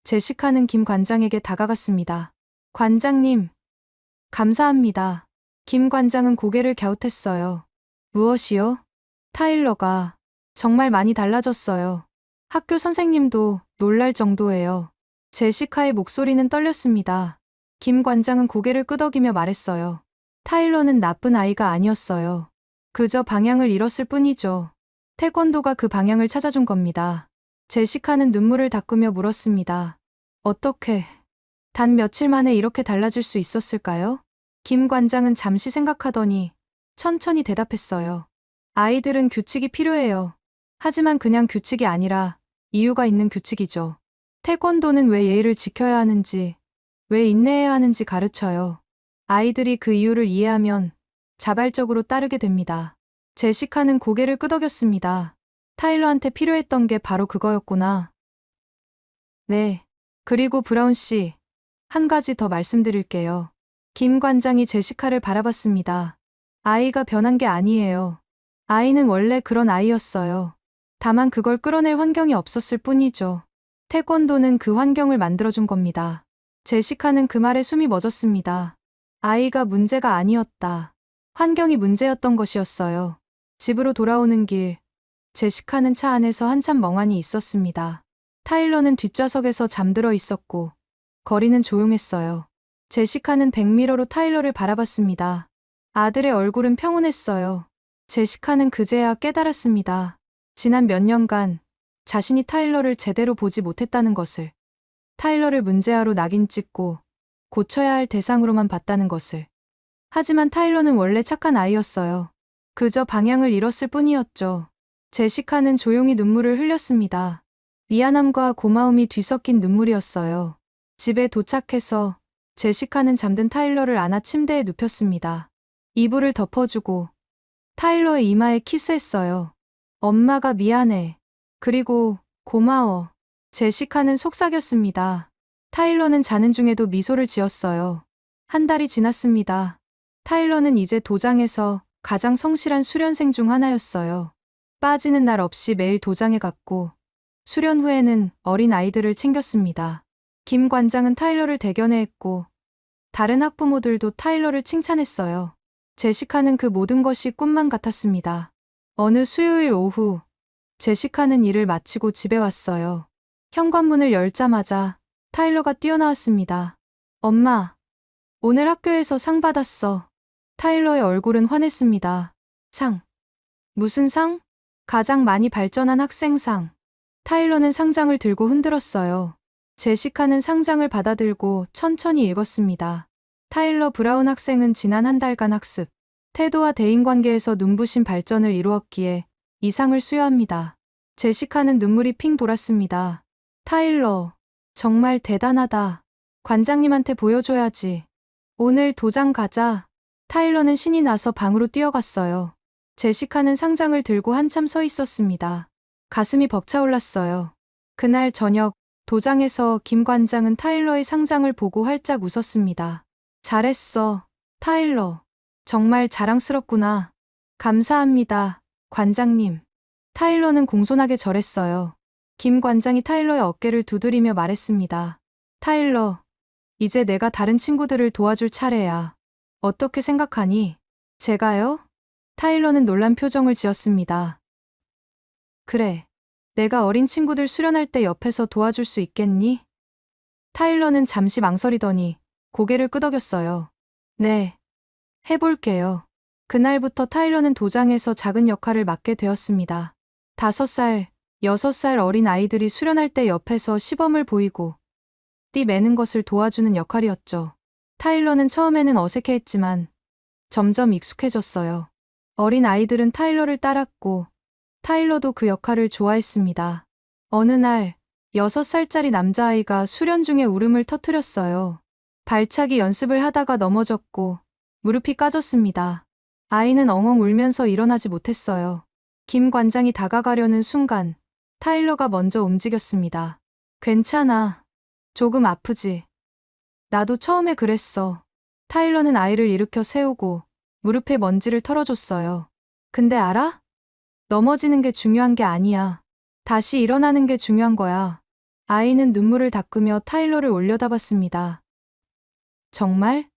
제시카는 김 관장에게 다가갔습니다. 관장님, 감사합니다. 김 관장은 고개를 갸웃했어요. 무엇이요? 타일러가 정말 많이 달라졌어요. 학교 선생님도 놀랄 정도예요. 제시카의 목소리는 떨렸습니다. 김 관장은 고개를 끄덕이며 말했어요. 타일러는 나쁜 아이가 아니었어요. 그저 방향을 잃었을 뿐이죠. 태권도가 그 방향을 찾아준 겁니다. 제시카는 눈물을 닦으며 물었습니다. 어떻게, 단 며칠 만에 이렇게 달라질 수 있었을까요? 김 관장은 잠시 생각하더니 천천히 대답했어요. 아이들은 규칙이 필요해요. 하지만 그냥 규칙이 아니라 이유가 있는 규칙이죠. 태권도는 왜 예의를 지켜야 하는지, 왜 인내해야 하는지 가르쳐요. 아이들이 그 이유를 이해하면 자발적으로 따르게 됩니다. 제시카는 고개를 끄덕였습니다. 타일러한테 필요했던 게 바로 그거였구나. 네. 그리고 브라운 씨, 한 가지 더 말씀드릴게요. 김 관장이 제시카를 바라봤습니다. 아이가 변한 게 아니에요. 아이는 원래 그런 아이였어요. 다만 그걸 끌어낼 환경이 없었을 뿐이죠. 태권도는 그 환경을 만들어준 겁니다. 제시카는 그 말에 숨이 멎었습니다. 아이가 문제가 아니었다. 환경이 문제였던 것이었어요. 집으로 돌아오는 길, 제시카는 차 안에서 한참 멍하니 있었습니다. 타일러는 뒷좌석에서 잠들어 있었고 거리는 조용했어요. 제시카는 백미러로 타일러를 바라봤습니다. 아들의 얼굴은 평온했어요. 제시카는 그제야 깨달았습니다. 지난 몇 년간 자신이 타일러를 제대로 보지 못했다는 것을. 타일러를 문제아로 낙인 찍고 고쳐야 할 대상으로만 봤다는 것을. 하지만 타일러는 원래 착한 아이였어요. 그저 방향을 잃었을 뿐이었죠. 제시카는 조용히 눈물을 흘렸습니다. 미안함과 고마움이 뒤섞인 눈물이었어요. 집에 도착해서 제시카는 잠든 타일러를 안아 침대에 눕혔습니다. 이불을 덮어주고 타일러의 이마에 키스했어요. 엄마가 미안해. 그리고 고마워. 제시카는 속삭였습니다. 타일러는 자는 중에도 미소를 지었어요. 한 달이 지났습니다. 타일러는 이제 도장에서 가장 성실한 수련생 중 하나였어요. 빠지는 날 없이 매일 도장에 갔고 수련 후에는 어린 아이들을 챙겼습니다. 김 관장은 타일러를 대견해했고 다른 학부모들도 타일러를 칭찬했어요. 제시카는 그 모든 것이 꿈만 같았습니다. 어느 수요일 오후 제시카는 일을 마치고 집에 왔어요. 현관문을 열자마자 타일러가 뛰어나왔습니다. 엄마, 오늘 학교에서 상 받았어. 타일러의 얼굴은 환했습니다. 상? 무슨 상? 가장 많이 발전한 학생상. 타일러는 상장을 들고 흔들었어요. 제시카는 상장을 받아들고 천천히 읽었습니다. 타일러 브라운 학생은 지난 한 달간 학습, 태도와 대인관계에서 눈부신 발전을 이루었기에 이 상을 수여합니다. 제시카는 눈물이 핑 돌았습니다. 타일러, 정말 대단하다. 관장님한테 보여줘야지. 오늘 도장 가자. 타일러는 신이 나서 방으로 뛰어갔어요. 제시카는 상장을 들고 한참 서 있었습니다. 가슴이 벅차올랐어요. 그날 저녁 도장에서 김 관장은 타일러의 상장을 보고 활짝 웃었습니다. 잘했어, 타일러. 정말 자랑스럽구나. 감사합니다, 관장님. 타일러는 공손하게 절했어요. 김 관장이 타일러의 어깨를 두드리며 말했습니다. 타일러, 이제 내가 다른 친구들을 도와줄 차례야. 어떻게 생각하니? 제가요? 타일러는 놀란 표정을 지었습니다. 그래. 내가 어린 친구들 수련할 때 옆에서 도와줄 수 있겠니? 타일러는 잠시 망설이더니 고개를 끄덕였어요. 네. 해볼게요. 그날부터 타일러는 도장에서 작은 역할을 맡게 되었습니다. 5살, 6살 어린 아이들이 수련할 때 옆에서 시범을 보이고 띠 매는 것을 도와주는 역할이었죠. 타일러는 처음에는 어색해했지만 점점 익숙해졌어요. 어린 아이들은 타일러를 따랐고 타일러도 그 역할을 좋아했습니다. 어느 날 6살짜리 남자아이가 수련 중에 울음을 터뜨렸어요. 발차기 연습을 하다가 넘어졌고 무릎이 까졌습니다. 아이는 엉엉 울면서 일어나지 못했어요. 김 관장이 다가가려는 순간 타일러가 먼저 움직였습니다. 괜찮아. 조금 아프지? 나도 처음에 그랬어. 타일러는 아이를 일으켜 세우고 무릎에 먼지를 털어줬어요. 근데 알아? 넘어지는 게 중요한 게 아니야. 다시 일어나는 게 중요한 거야. 아이는 눈물을 닦으며 타일러를 올려다봤습니다. 정말?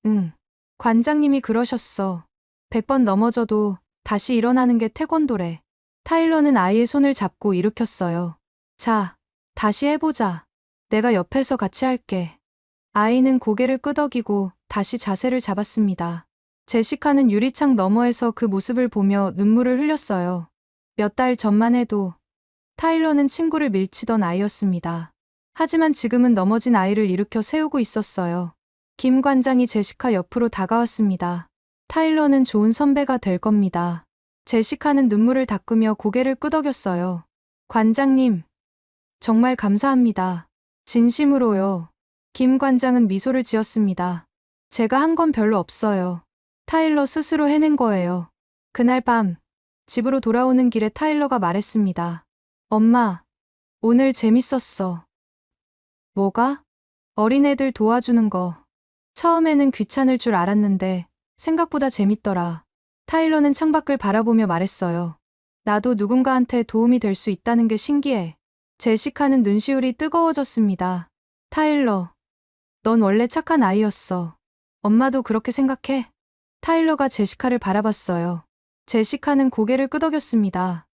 응. 관장님이 그러셨어. 100번 넘어져도 다시 일어나는 게 태권도래. 타일러는 아이의 손을 잡고 일으켰어요. 자, 다시 해보자. 내가 옆에서 같이 할게. 아이는 고개를 끄덕이고 다시 자세를 잡았습니다. 제시카는 유리창 너머에서 그 모습을 보며 눈물을 흘렸어요. 몇 달 전만 해도 타일러는 친구를 밀치던 아이였습니다. 하지만 지금은 넘어진 아이를 일으켜 세우고 있었어요. 김 관장이 제시카 옆으로 다가왔습니다. 타일러는 좋은 선배가 될 겁니다. 제시카는 눈물을 닦으며 고개를 끄덕였어요. 관장님, 정말 감사합니다. 진심으로요. 김 관장은 미소를 지었습니다. 제가 한 건 별로 없어요. 타일러 스스로 해낸 거예요. 그날 밤, 집으로 돌아오는 길에 타일러가 말했습니다. 엄마, 오늘 재밌었어. 뭐가? 어린애들 도와주는 거. 처음에는 귀찮을 줄 알았는데 생각보다 재밌더라. 타일러는 창밖을 바라보며 말했어요. 나도 누군가한테 도움이 될 수 있다는 게 신기해. 제시카는 눈시울이 뜨거워졌습니다. 타일러, 넌 원래 착한 아이였어. 엄마도 그렇게 생각해? 타일러가 제시카를 바라봤어요. 제시카는 고개를 끄덕였습니다.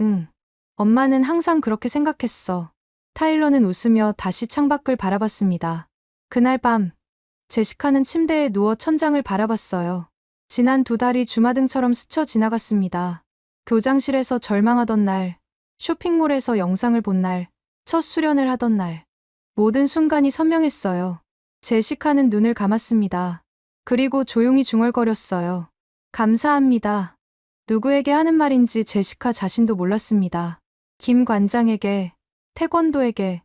응. 엄마는 항상 그렇게 생각했어. 타일러는 웃으며 다시 창밖을 바라봤습니다. 그날 밤, 제시카는 침대에 누워 천장을 바라봤어요. 지난 2달이 주마등처럼 스쳐 지나갔습니다. 교장실에서 절망하던 날, 쇼핑몰에서 영상을 본 날, 첫 수련을 하던 날. 모든 순간이 선명했어요. 제시카는 눈을 감았습니다. 그리고 조용히 중얼거렸어요. 감사합니다. 누구에게 하는 말인지 제시카 자신도 몰랐습니다. 김 관장에게, 태권도에게,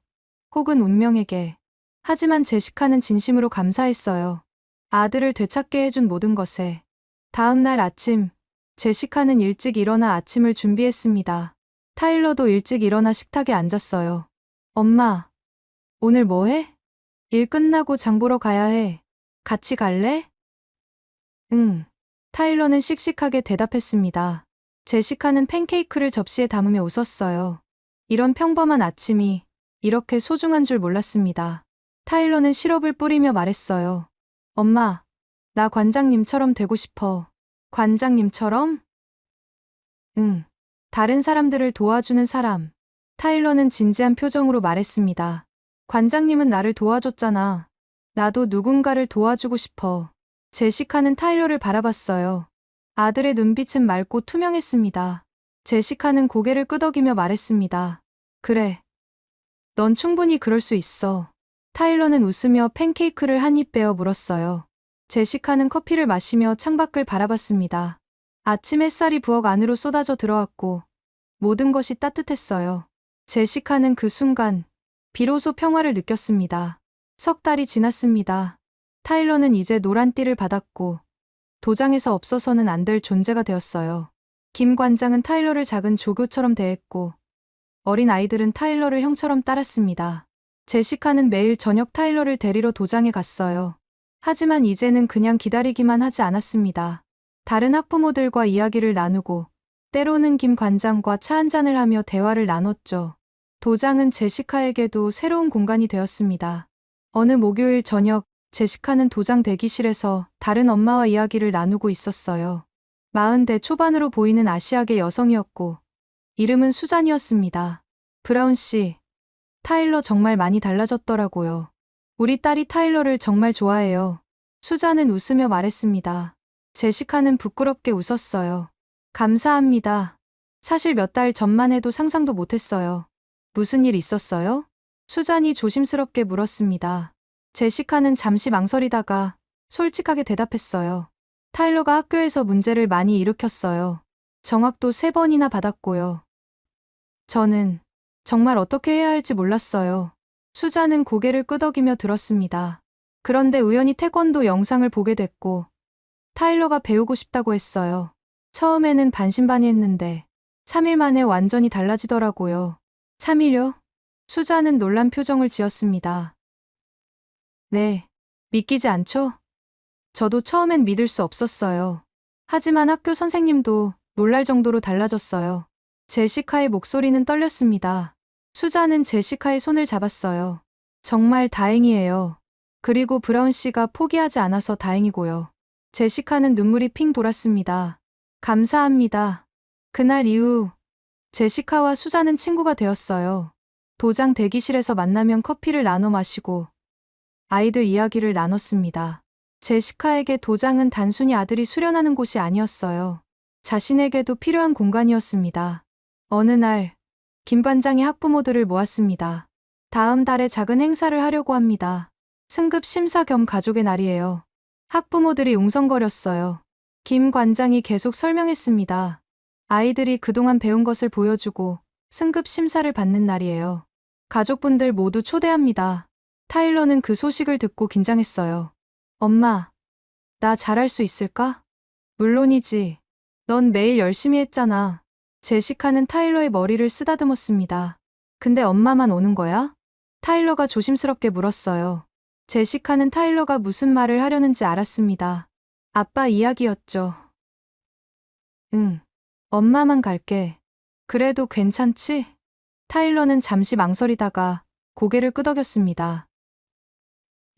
혹은 운명에게. 하지만 제시카는 진심으로 감사했어요. 아들을 되찾게 해준 모든 것에. 다음 날 아침, 제시카는 일찍 일어나 아침을 준비했습니다. 타일러도 일찍 일어나 식탁에 앉았어요. 엄마, 오늘 뭐 해? 일 끝나고 장 보러 가야 해. 같이 갈래? 응. 타일러는 씩씩하게 대답했습니다. 제시카는 팬케이크를 접시에 담으며 웃었어요. 이런 평범한 아침이 이렇게 소중한 줄 몰랐습니다. 타일러는 시럽을 뿌리며 말했어요. 엄마, 나 관장님처럼 되고 싶어. 관장님처럼? 응. 다른 사람들을 도와주는 사람. 타일러는 진지한 표정으로 말했습니다. 관장님은 나를 도와줬잖아. 나도 누군가를 도와주고 싶어. 제시카는 타일러를 바라봤어요. 아들의 눈빛은 맑고 투명했습니다. 제시카는 고개를 끄덕이며 말했습니다. 그래. 넌 충분히 그럴 수 있어. 타일러는 웃으며 팬케이크를 한 입 베어 물었어요. 제시카는 커피를 마시며 창밖을 바라봤습니다. 아침 햇살이 부엌 안으로 쏟아져 들어왔고 모든 것이 따뜻했어요. 제시카는 그 순간 비로소 평화를 느꼈습니다. 3달이 지났습니다. 타일러는 이제 노란띠를 받았고 도장에서 없어서는 안 될 존재가 되었어요. 김 관장은 타일러를 작은 조교처럼 대했고 어린 아이들은 타일러를 형처럼 따랐습니다. 제시카는 매일 저녁 타일러를 데리러 도장에 갔어요. 하지만 이제는 그냥 기다리기만 하지 않았습니다. 다른 학부모들과 이야기를 나누고 때로는 김 관장과 차 한잔을 하며 대화를 나눴죠. 도장은 제시카에게도 새로운 공간이 되었습니다. 어느 목요일 저녁 제시카는 도장 대기실에서 다른 엄마와 이야기를 나누고 있었어요. 40대 초반으로 보이는 아시아계 여성이었고 이름은 수잔이었습니다. 브라운 씨, 타일러 정말 많이 달라졌더라고요. 우리 딸이 타일러를 정말 좋아해요. 수잔은 웃으며 말했습니다. 제시카는 부끄럽게 웃었어요. 감사합니다. 사실 몇 달 전만 해도 상상도 못했어요. 무슨 일 있었어요? 수잔이 조심스럽게 물었습니다. 제시카는 잠시 망설이다가 솔직하게 대답했어요. 타일러가 학교에서 문제를 많이 일으켰어요. 정학도 3번이나 받았고요. 저는 정말 어떻게 해야 할지 몰랐어요. 수잔은 고개를 끄덕이며 들었습니다. 그런데 우연히 태권도 영상을 보게 됐고 타일러가 배우고 싶다고 했어요. 처음에는 반신반의했는데 3일 만에 완전히 달라지더라고요. 3일요? 수잔은 놀란 표정을 지었습니다. 네, 믿기지 않죠? 저도 처음엔 믿을 수 없었어요. 하지만 학교 선생님도 놀랄 정도로 달라졌어요. 제시카의 목소리는 떨렸습니다. 수잔은 제시카의 손을 잡았어요. 정말 다행이에요. 그리고 브라운 씨가 포기하지 않아서 다행이고요. 제시카는 눈물이 핑 돌았습니다. 감사합니다. 그날 이후 제시카와 수잔은 친구가 되었어요. 도장 대기실에서 만나면 커피를 나눠 마시고 아이들 이야기를 나눴습니다. 제시카에게 도장은 단순히 아들이 수련하는 곳이 아니었어요. 자신에게도 필요한 공간이었습니다. 어느 날, 김 관장이 학부모들을 모았습니다. 다음 달에 작은 행사를 하려고 합니다. 승급 심사 겸 가족의 날이에요. 학부모들이 웅성거렸어요. 김 관장이 계속 설명했습니다. 아이들이 그동안 배운 것을 보여주고 승급 심사를 받는 날이에요. 가족분들 모두 초대합니다. 타일러는 그 소식을 듣고 긴장했어요. 엄마, 나 잘할 수 있을까? 물론이지. 넌 매일 열심히 했잖아. 제시카는 타일러의 머리를 쓰다듬었습니다. 근데 엄마만 오는 거야? 타일러가 조심스럽게 물었어요. 제시카는 타일러가 무슨 말을 하려는지 알았습니다. 아빠 이야기였죠. 응, 엄마만 갈게. 그래도 괜찮지? 타일러는 잠시 망설이다가 고개를 끄덕였습니다.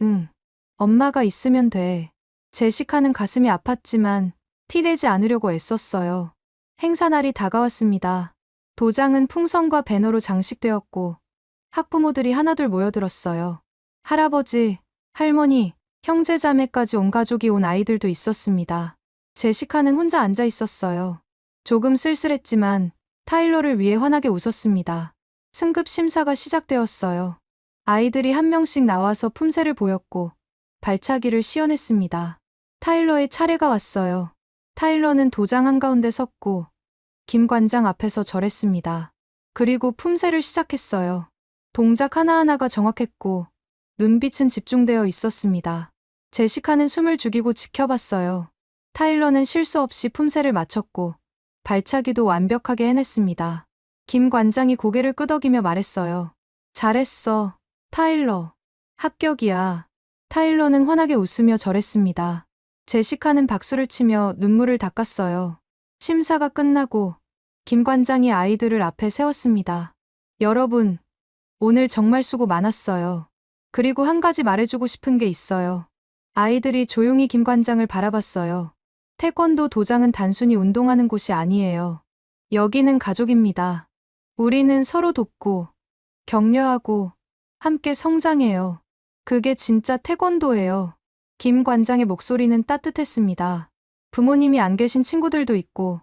응, 엄마가 있으면 돼. 제시카는 가슴이 아팠지만 티내지 않으려고 애썼어요. 행사날이 다가왔습니다. 도장은 풍선과 배너로 장식되었고 학부모들이 하나둘 모여들었어요. 할아버지, 할머니, 형제자매까지 온 가족이 온 아이들도 있었습니다. 제시카는 혼자 앉아 있었어요. 조금 쓸쓸했지만 타일러를 위해 환하게 웃었습니다. 승급 심사가 시작되었어요. 아이들이 한 명씩 나와서 품새를 보였고 발차기를 시연했습니다. 타일러의 차례가 왔어요. 타일러는 도장 한가운데 섰고 김 관장 앞에서 절했습니다. 그리고 품새를 시작했어요. 동작 하나하나가 정확했고 눈빛은 집중되어 있었습니다. 제시카는 숨을 죽이고 지켜봤어요. 타일러는 실수 없이 품새를 맞췄고 발차기도 완벽하게 해냈습니다. 김 관장이 고개를 끄덕이며 말했어요. 잘했어, 타일러. 합격이야. 타일러는 환하게 웃으며 절했습니다. 제시카는 박수를 치며 눈물을 닦았어요. 심사가 끝나고 김 관장이 아이들을 앞에 세웠습니다. 여러분, 오늘 정말 수고 많았어요. 그리고 한 가지 말해주고 싶은 게 있어요. 아이들이 조용히 김 관장을 바라봤어요. 태권도 도장은 단순히 운동하는 곳이 아니에요. 여기는 가족입니다. 우리는 서로 돕고, 격려하고, 함께 성장해요. 그게 진짜 태권도예요. 김 관장의 목소리는 따뜻했습니다. 부모님이 안 계신 친구들도 있고,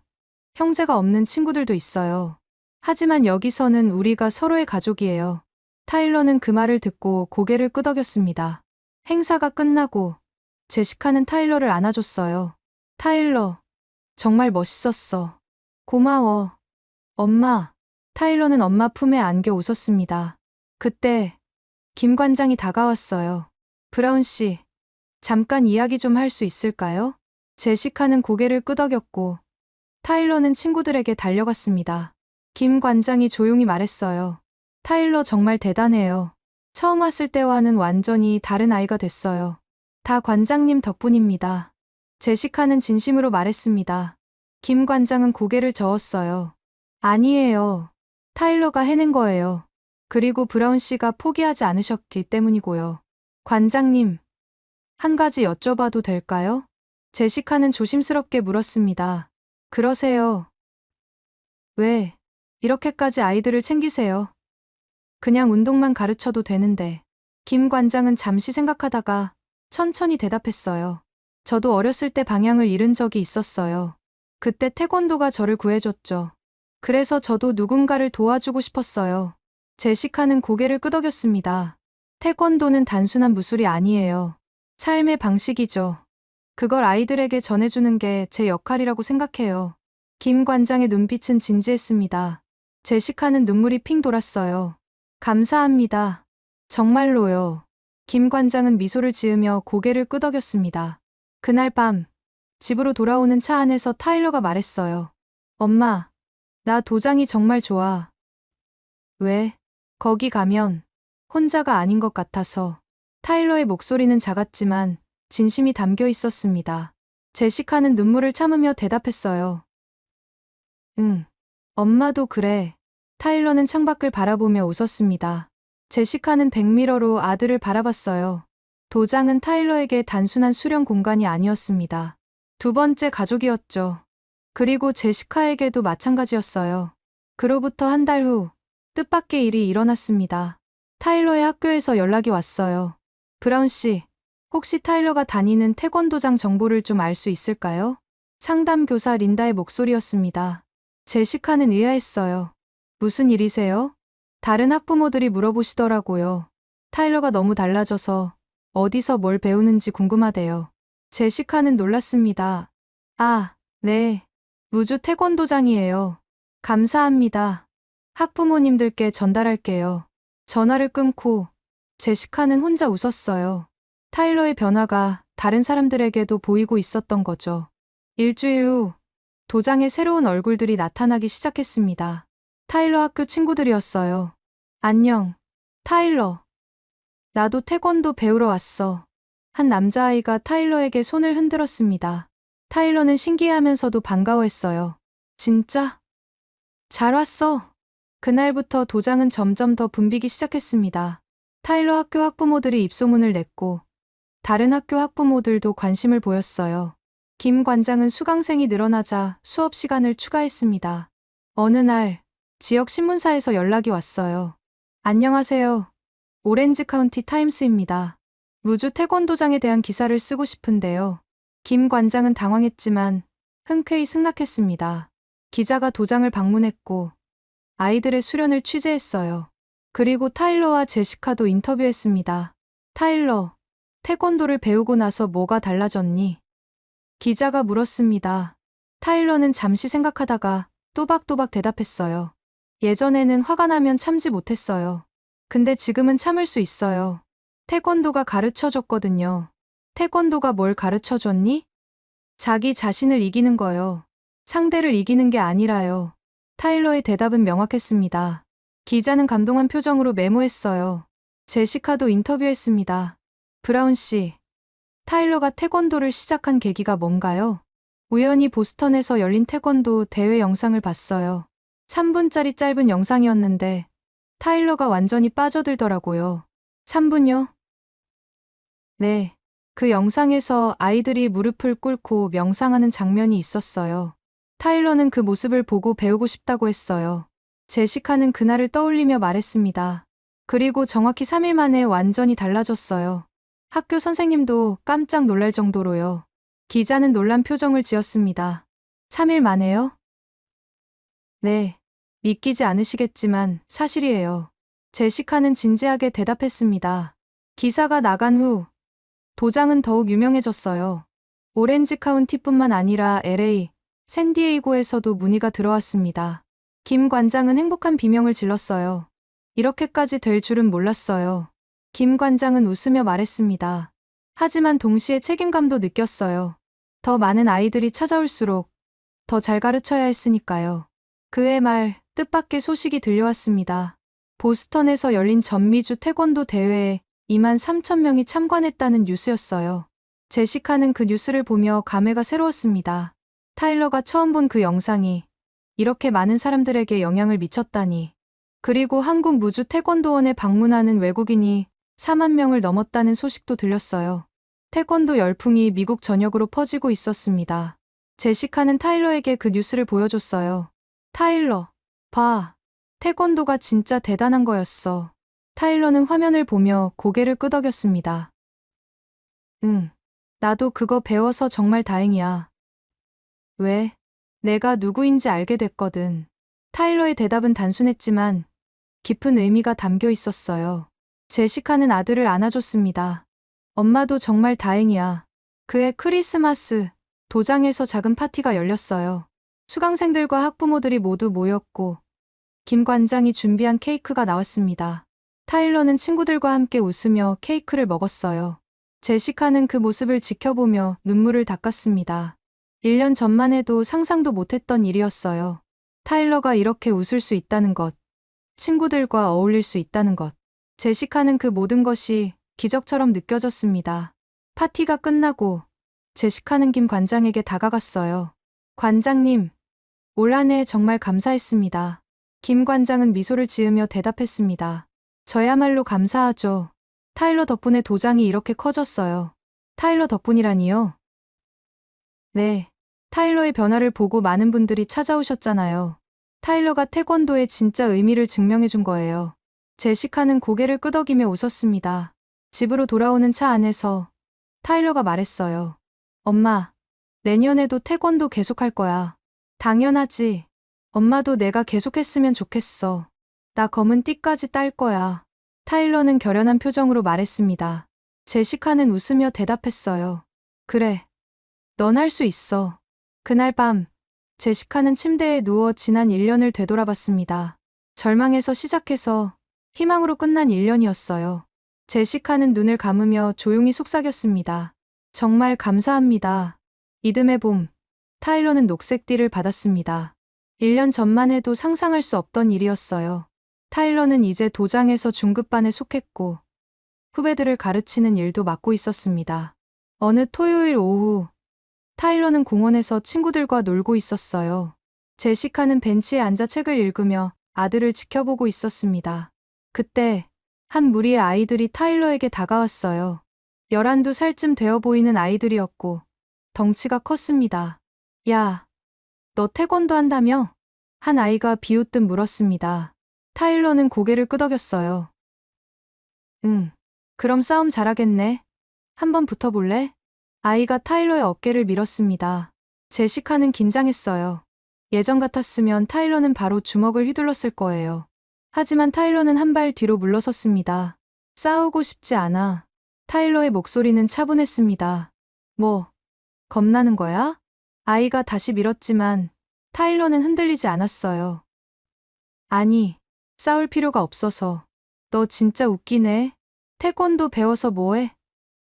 형제가 없는 친구들도 있어요. 하지만 여기서는 우리가 서로의 가족이에요. 타일러는 그 말을 듣고 고개를 끄덕였습니다. 행사가 끝나고 제시카는 타일러를 안아줬어요. 타일러, 정말 멋있었어. 고마워. 엄마. 타일러는 엄마 품에 안겨 웃었습니다. 그때 김 관장이 다가왔어요. 브라운 씨, 잠깐 이야기 좀 할 수 있을까요? 제시카는 고개를 끄덕였고 타일러는 친구들에게 달려갔습니다. 김 관장이 조용히 말했어요. 타일러 정말 대단해요. 처음 왔을 때와는 완전히 다른 아이가 됐어요. 다 관장님 덕분입니다. 제시카는 진심으로 말했습니다. 김 관장은 고개를 저었어요. 아니에요. 타일러가 해낸 거예요. 그리고 브라운 씨가 포기하지 않으셨기 때문이고요. 관장님, 한 가지 여쭤봐도 될까요? 제시카는 조심스럽게 물었습니다. 그러세요. 왜 이렇게까지 아이들을 챙기세요? 그냥 운동만 가르쳐도 되는데. 김 관장은 잠시 생각하다가 천천히 대답했어요. 저도 어렸을 때 방향을 잃은 적이 있었어요. 그때 태권도가 저를 구해줬죠. 그래서 저도 누군가를 도와주고 싶었어요. 제시카는 고개를 끄덕였습니다. 태권도는 단순한 무술이 아니에요. 삶의 방식이죠. 그걸 아이들에게 전해주는 게 제 역할이라고 생각해요. 김 관장의 눈빛은 진지했습니다. 제시카는 눈물이 핑 돌았어요. 감사합니다. 정말로요. 김 관장은 미소를 지으며 고개를 끄덕였습니다. 그날 밤, 집으로 돌아오는 차 안에서 타일러가 말했어요. 엄마, 나 도장이 정말 좋아. 왜? 거기 가면 혼자가 아닌 것 같아서. 타일러의 목소리는 작았지만 진심이 담겨 있었습니다. 제시카는 눈물을 참으며 대답했어요. 응, 엄마도 그래. 타일러는 창밖을 바라보며 웃었습니다. 제시카는 백미러로 아들을 바라봤어요. 도장은 타일러에게 단순한 수련 공간이 아니었습니다. 두 번째 가족이었죠. 그리고 제시카에게도 마찬가지였어요. 그로부터 한 달 후, 뜻밖의 일이 일어났습니다. 타일러의 학교에서 연락이 왔어요. 브라운 씨, 혹시 타일러가 다니는 태권도장 정보를 좀 알 수 있을까요? 상담교사 린다의 목소리였습니다. 제시카는 의아했어요. 무슨 일이세요? 다른 학부모들이 물어보시더라고요. 타일러가 너무 달라져서 어디서 뭘 배우는지 궁금하대요. 제시카는 놀랐습니다. 아, 네. 무주 태권도장이에요. 감사합니다. 학부모님들께 전달할게요. 전화를 끊고 제시카는 혼자 웃었어요. 타일러의 변화가 다른 사람들에게도 보이고 있었던 거죠. 일주일 후 도장에 새로운 얼굴들이 나타나기 시작했습니다. 타일러 학교 친구들이었어요. 안녕, 타일러. 나도 태권도 배우러 왔어. 한 남자아이가 타일러에게 손을 흔들었습니다. 타일러는 신기해하면서도 반가워했어요. 진짜? 잘 왔어. 그날부터 도장은 점점 더 붐비기 시작했습니다. 타일러 학교 학부모들이 입소문을 냈고 다른 학교 학부모들도 관심을 보였어요. 김 관장은 수강생이 늘어나자 수업 시간을 추가했습니다. 어느 날 지역 신문사에서 연락이 왔어요. 안녕하세요. 오렌지 카운티 타임스입니다. 무주 태권도장에 대한 기사를 쓰고 싶은데요. 김 관장은 당황했지만 흔쾌히 승낙했습니다. 기자가 도장을 방문했고 아이들의 수련을 취재했어요. 그리고 타일러와 제시카도 인터뷰했습니다. 타일러, 태권도를 배우고 나서 뭐가 달라졌니? 기자가 물었습니다. 타일러는 잠시 생각하다가 또박또박 대답했어요. 예전에는 화가 나면 참지 못했어요. 근데 지금은 참을 수 있어요. 태권도가 가르쳐줬거든요. 태권도가 뭘 가르쳐줬니? 자기 자신을 이기는 거요. 상대를 이기는 게 아니라요. 타일러의 대답은 명확했습니다. 기자는 감동한 표정으로 메모했어요. 제시카도 인터뷰했습니다. 브라운 씨, 타일러가 태권도를 시작한 계기가 뭔가요? 우연히 보스턴에서 열린 태권도 대회 영상을 봤어요. 3분짜리 짧은 영상이었는데 타일러가 완전히 빠져들더라고요. 3분요? 네. 그 영상에서 아이들이 무릎을 꿇고 명상하는 장면이 있었어요. 타일러는 그 모습을 보고 배우고 싶다고 했어요. 제시카는 그날을 떠올리며 말했습니다. 그리고 정확히 3일 만에 완전히 달라졌어요. 학교 선생님도 깜짝 놀랄 정도로요. 기자는 놀란 표정을 지었습니다. 3일 만에요? 네. 믿기지 않으시겠지만 사실이에요. 제시카는 진지하게 대답했습니다. 기사가 나간 후 도장은 더욱 유명해졌어요. 오렌지 카운티뿐만 아니라 LA, 샌디에이고에서도 문의가 들어왔습니다. 김 관장은 행복한 비명을 질렀어요. 이렇게까지 될 줄은 몰랐어요. 김 관장은 웃으며 말했습니다. 하지만 동시에 책임감도 느꼈어요. 더 많은 아이들이 찾아올수록 더 잘 가르쳐야 했으니까요. 그의 말, 뜻밖의 소식이 들려왔습니다. 보스턴에서 열린 전미주 태권도 대회에 2만 3천 명이 참관했다는 뉴스였어요. 제시카는 그 뉴스를 보며 감회가 새로웠습니다. 타일러가 처음 본 그 영상이 이렇게 많은 사람들에게 영향을 미쳤다니. 그리고 한국 무주 태권도원에 방문하는 외국인이 4만 명을 넘었다는 소식도 들렸어요. 태권도 열풍이 미국 전역으로 퍼지고 있었습니다. 제시카는 타일러에게 그 뉴스를 보여줬어요. 타일러, 봐. 태권도가 진짜 대단한 거였어. 타일러는 화면을 보며 고개를 끄덕였습니다. 응, 나도 그거 배워서 정말 다행이야. 왜? 내가 누구인지 알게 됐거든. 타일러의 대답은 단순했지만 깊은 의미가 담겨 있었어요. 제시카는 아들을 안아줬습니다. 엄마도 정말 다행이야. 그해 크리스마스, 도장에서 작은 파티가 열렸어요. 수강생들과 학부모들이 모두 모였고 김 관장이 준비한 케이크가 나왔습니다. 타일러는 친구들과 함께 웃으며 케이크를 먹었어요. 제시카는 그 모습을 지켜보며 눈물을 닦았습니다. 1년 전만 해도 상상도 못했던 일이었어요. 타일러가 이렇게 웃을 수 있다는 것, 친구들과 어울릴 수 있다는 것. 제시카는 그 모든 것이 기적처럼 느껴졌습니다. 파티가 끝나고 제시카는 김 관장에게 다가갔어요. 관장님, 올 한 해 정말 감사했습니다. 김 관장은 미소를 지으며 대답했습니다. 저야말로 감사하죠. 타일러 덕분에 도장이 이렇게 커졌어요. 타일러 덕분이라니요? 네. 타일러의 변화를 보고 많은 분들이 찾아오셨잖아요. 타일러가 태권도의 진짜 의미를 증명해준 거예요. 제시카는 고개를 끄덕이며 웃었습니다. 집으로 돌아오는 차 안에서 타일러가 말했어요. 엄마, 내년에도 태권도 계속할 거야. 당연하지. 엄마도 내가 계속했으면 좋겠어. 나 검은 띠까지 딸 거야. 타일러는 결연한 표정으로 말했습니다. 제시카는 웃으며 대답했어요. 그래. 넌 할 수 있어. 그날 밤, 제시카는 침대에 누워 지난 1년을 되돌아봤습니다. 절망에서 시작해서 희망으로 끝난 1년이었어요. 제시카는 눈을 감으며 조용히 속삭였습니다. 정말 감사합니다. 이듬해 봄, 타일러는 녹색띠를 받았습니다. 1년 전만 해도 상상할 수 없던 일이었어요. 타일러는 이제 도장에서 중급반에 속했고 후배들을 가르치는 일도 맡고 있었습니다. 어느 토요일 오후, 타일러는 공원에서 친구들과 놀고 있었어요. 제시카는 벤치에 앉아 책을 읽으며 아들을 지켜보고 있었습니다. 그때 한 무리의 아이들이 타일러에게 다가왔어요. 11~12살쯤 되어 보이는 아이들이었고 덩치가 컸습니다. 야, 너 태권도 한다며? 한 아이가 비웃듯 물었습니다. 타일러는 고개를 끄덕였어요. 응, 그럼 싸움 잘하겠네. 한번 붙어볼래? 아이가 타일러의 어깨를 밀었습니다. 제시카는 긴장했어요. 예전 같았으면 타일러는 바로 주먹을 휘둘렀을 거예요. 하지만 타일러는 한 발 뒤로 물러섰습니다. 싸우고 싶지 않아. 타일러의 목소리는 차분했습니다. 뭐, 겁나는 거야? 아이가 다시 밀었지만 타일러는 흔들리지 않았어요. 아니, 싸울 필요가 없어서. 너 진짜 웃기네. 태권도 배워서 뭐해?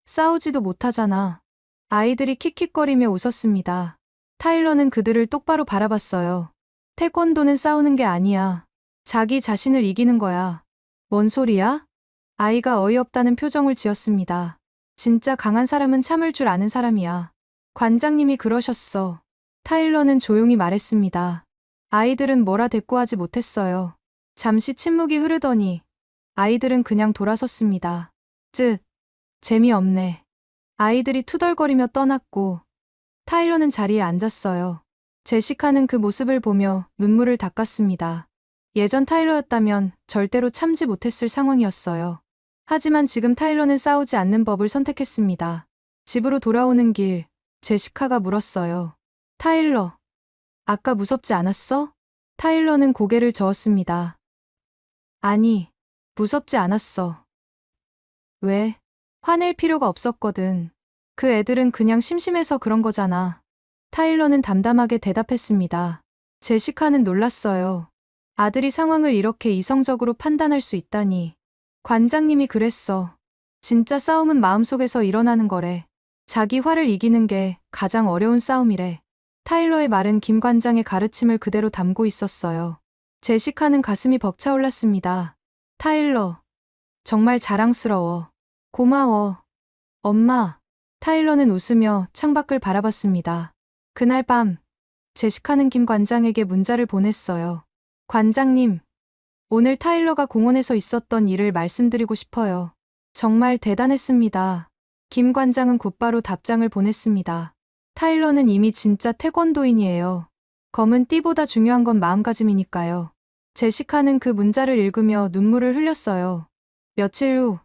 싸우지도 못하잖아. 아이들이 킥킥거리며 웃었습니다. 타일러는 그들을 똑바로 바라봤어요. 태권도는 싸우는 게 아니야. 자기 자신을 이기는 거야. 뭔 소리야? 아이가 어이없다는 표정을 지었습니다. 진짜 강한 사람은 참을 줄 아는 사람이야. 관장님이 그러셨어. 타일러는 조용히 말했습니다. 아이들은 뭐라 대꾸하지 못했어요. 잠시 침묵이 흐르더니 아이들은 그냥 돌아섰습니다. 재미없네. 아이들이 투덜거리며 떠났고 타일러는 자리에 앉았어요. 제시카는 그 모습을 보며 눈물을 닦았습니다. 예전 타일러였다면 절대로 참지 못했을 상황이었어요. 하지만 지금 타일러는 싸우지 않는 법을 선택했습니다. 집으로 돌아오는 길, 제시카가 물었어요. 타일러, 아까 무섭지 않았어? 타일러는 고개를 저었습니다. 아니, 무섭지 않았어. 왜? 화낼 필요가 없었거든. 그 애들은 그냥 심심해서 그런 거잖아. 타일러는 담담하게 대답했습니다. 제시카는 놀랐어요. 아들이 상황을 이렇게 이성적으로 판단할 수 있다니. 관장님이 그랬어. 진짜 싸움은 마음속에서 일어나는 거래. 자기 화를 이기는 게 가장 어려운 싸움이래. 타일러의 말은 김 관장의 가르침을 그대로 담고 있었어요. 제시카는 가슴이 벅차올랐습니다. 타일러, 정말 자랑스러워. 고마워. 엄마. 타일러는 웃으며 창밖을 바라봤습니다. 그날 밤, 제시카는 김 관장에게 문자를 보냈어요. 관장님, 오늘 타일러가 공원에서 있었던 일을 말씀드리고 싶어요. 정말 대단했습니다. 김 관장은 곧바로 답장을 보냈습니다. 타일러는 이미 진짜 태권도인이에요. 검은 띠보다 중요한 건 마음가짐이니까요. 제시카는 그 문자를 읽으며 눈물을 흘렸어요. 며칠 후,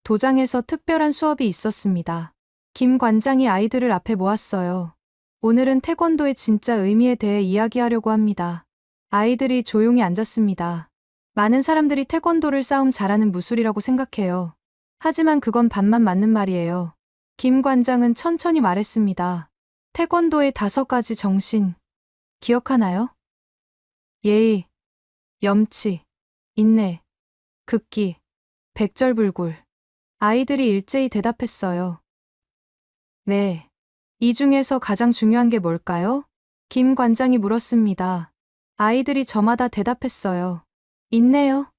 도장에서 특별한 수업이 있었습니다. 김 관장이 아이들을 앞에 모았어요. 오늘은 태권도의 진짜 의미에 대해 이야기하려고 합니다. 아이들이 조용히 앉았습니다. 많은 사람들이 태권도를 싸움 잘하는 무술이라고 생각해요. 하지만 그건 반만 맞는 말이에요. 김 관장은 천천히 말했습니다. 태권도의 5가지 정신, 기억하나요? 예의, 염치, 인내, 극기, 백절불굴. 아이들이 일제히 대답했어요. 네. 이 중에서 가장 중요한 게 뭘까요? 김 관장이 물었습니다. 아이들이 저마다 대답했어요. 인내요?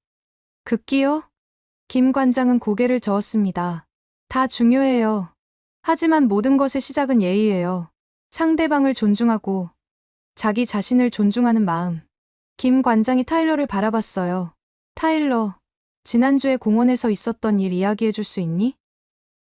극기요? 김 관장은 고개를 저었습니다. 다 중요해요. 하지만 모든 것의 시작은 예의예요. 상대방을 존중하고 자기 자신을 존중하는 마음. 김 관장이 타일러를 바라봤어요. 타일러, 지난주에 공원에서 있었던 일 이야기해 줄 수 있니?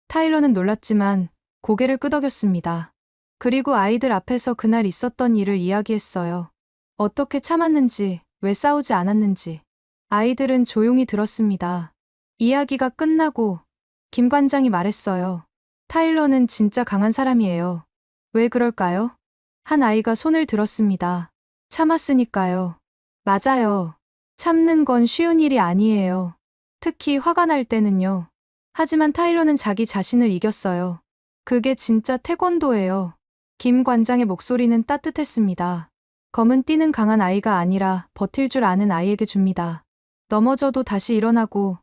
타일러는 놀랐지만 고개를 끄덕였습니다. 그리고 아이들 앞에서 그날 있었던 일을 이야기했어요. 어떻게 참았는지, 왜 싸우지 않았는지. 아이들은 조용히 들었습니다. 이야기가 끝나고 김 관장이 말했어요. 타일러는 진짜 강한 사람이에요. 왜 그럴까요? 한 아이가 손을 들었습니다. 참았으니까요. 맞아요. 참는 건 쉬운 일이 아니에요. 특히 화가 날 때는요. 하지만 타일러는 자기 자신을 이겼어요. 그게 진짜 태권도예요. 김 관장의 목소리는 따뜻했습니다. 검은 띠는 강한 아이가 아니라 버틸 줄 아는 아이에게 줍니다. 넘어져도 다시 일어나고,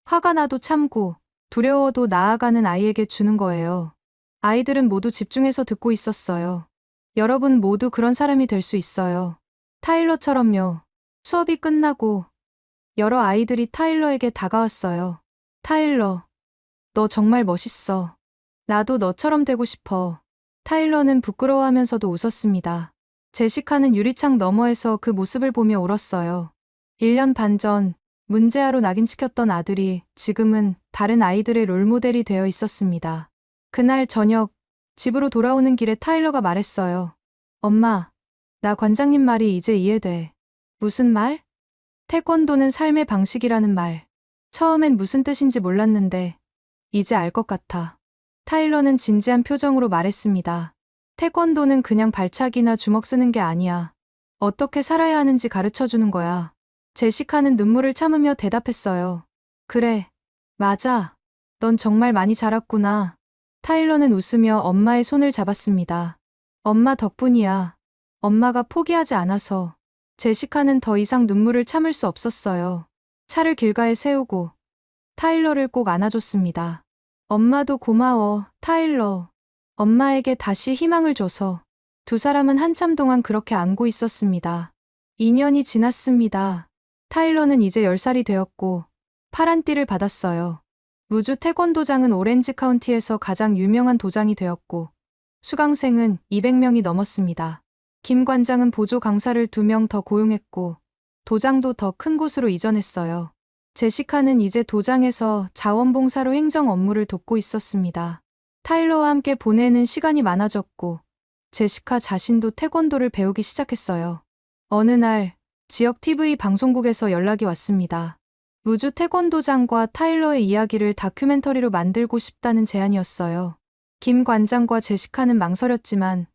화가 나도 참고, 두려워도 나아가는 아이에게 주는 거예요. 아이들은 모두 집중해서 듣고 있었어요. 여러분 모두 그런 사람이 될 수 있어요. 타일러처럼요. 수업이 끝나고 여러 아이들이 타일러에게 다가왔어요. 타일러, 너 정말 멋있어. 나도 너처럼 되고 싶어. 타일러는 부끄러워하면서도 웃었습니다. 제시카는 유리창 너머에서 그 모습을 보며 울었어요. 1년 반 전 문제아로 낙인 찍혔던 아들이 지금은 다른 아이들의 롤모델이 되어 있었습니다. 그날 저녁 집으로 돌아오는 길에 타일러가 말했어요. 엄마, 나 관장님 말이 이제 이해돼. 무슨 말? 태권도는 삶의 방식이라는 말. 처음엔 무슨 뜻인지 몰랐는데 이제 알 것 같아. 타일러는 진지한 표정으로 말했습니다. 태권도는 그냥 발차기나 주먹 쓰는 게 아니야. 어떻게 살아야 하는지 가르쳐 주는 거야. 제시카는 눈물을 참으며 대답했어요. 그래, 맞아. 넌 정말 많이 자랐구나. 타일러는 웃으며 엄마의 손을 잡았습니다. 엄마 덕분이야. 엄마가 포기하지 않아서. 제시카는 더 이상 눈물을 참을 수 없었어요. 차를 길가에 세우고 타일러를 꼭 안아줬습니다. 엄마도 고마워, 타일러. 엄마에게 다시 희망을 줘서. 두 사람은 한참 동안 그렇게 안고 있었습니다. 2년이 지났습니다. 타일러는 이제 10살이 되었고 파란 띠를 받았어요. 무주 태권도장은 오렌지 카운티에서 가장 유명한 도장이 되었고 수강생은 200명이 넘었습니다. 김 관장은 보조 강사를 2명 더 고용했고 도장도 더 큰 곳으로 이전했어요. 제시카는 이제 도장에서 자원봉사로 행정 업무를 돕고 있었습니다. 타일러와 함께 보내는 시간이 많아졌고 제시카 자신도 태권도를 배우기 시작했어요. 어느 날 지역 TV 방송국에서 연락이 왔습니다. 무주 태권도장과 타일러의 이야기를 다큐멘터리로 만들고 싶다는 제안이었어요. 김 관장과 제시카는 망설였지만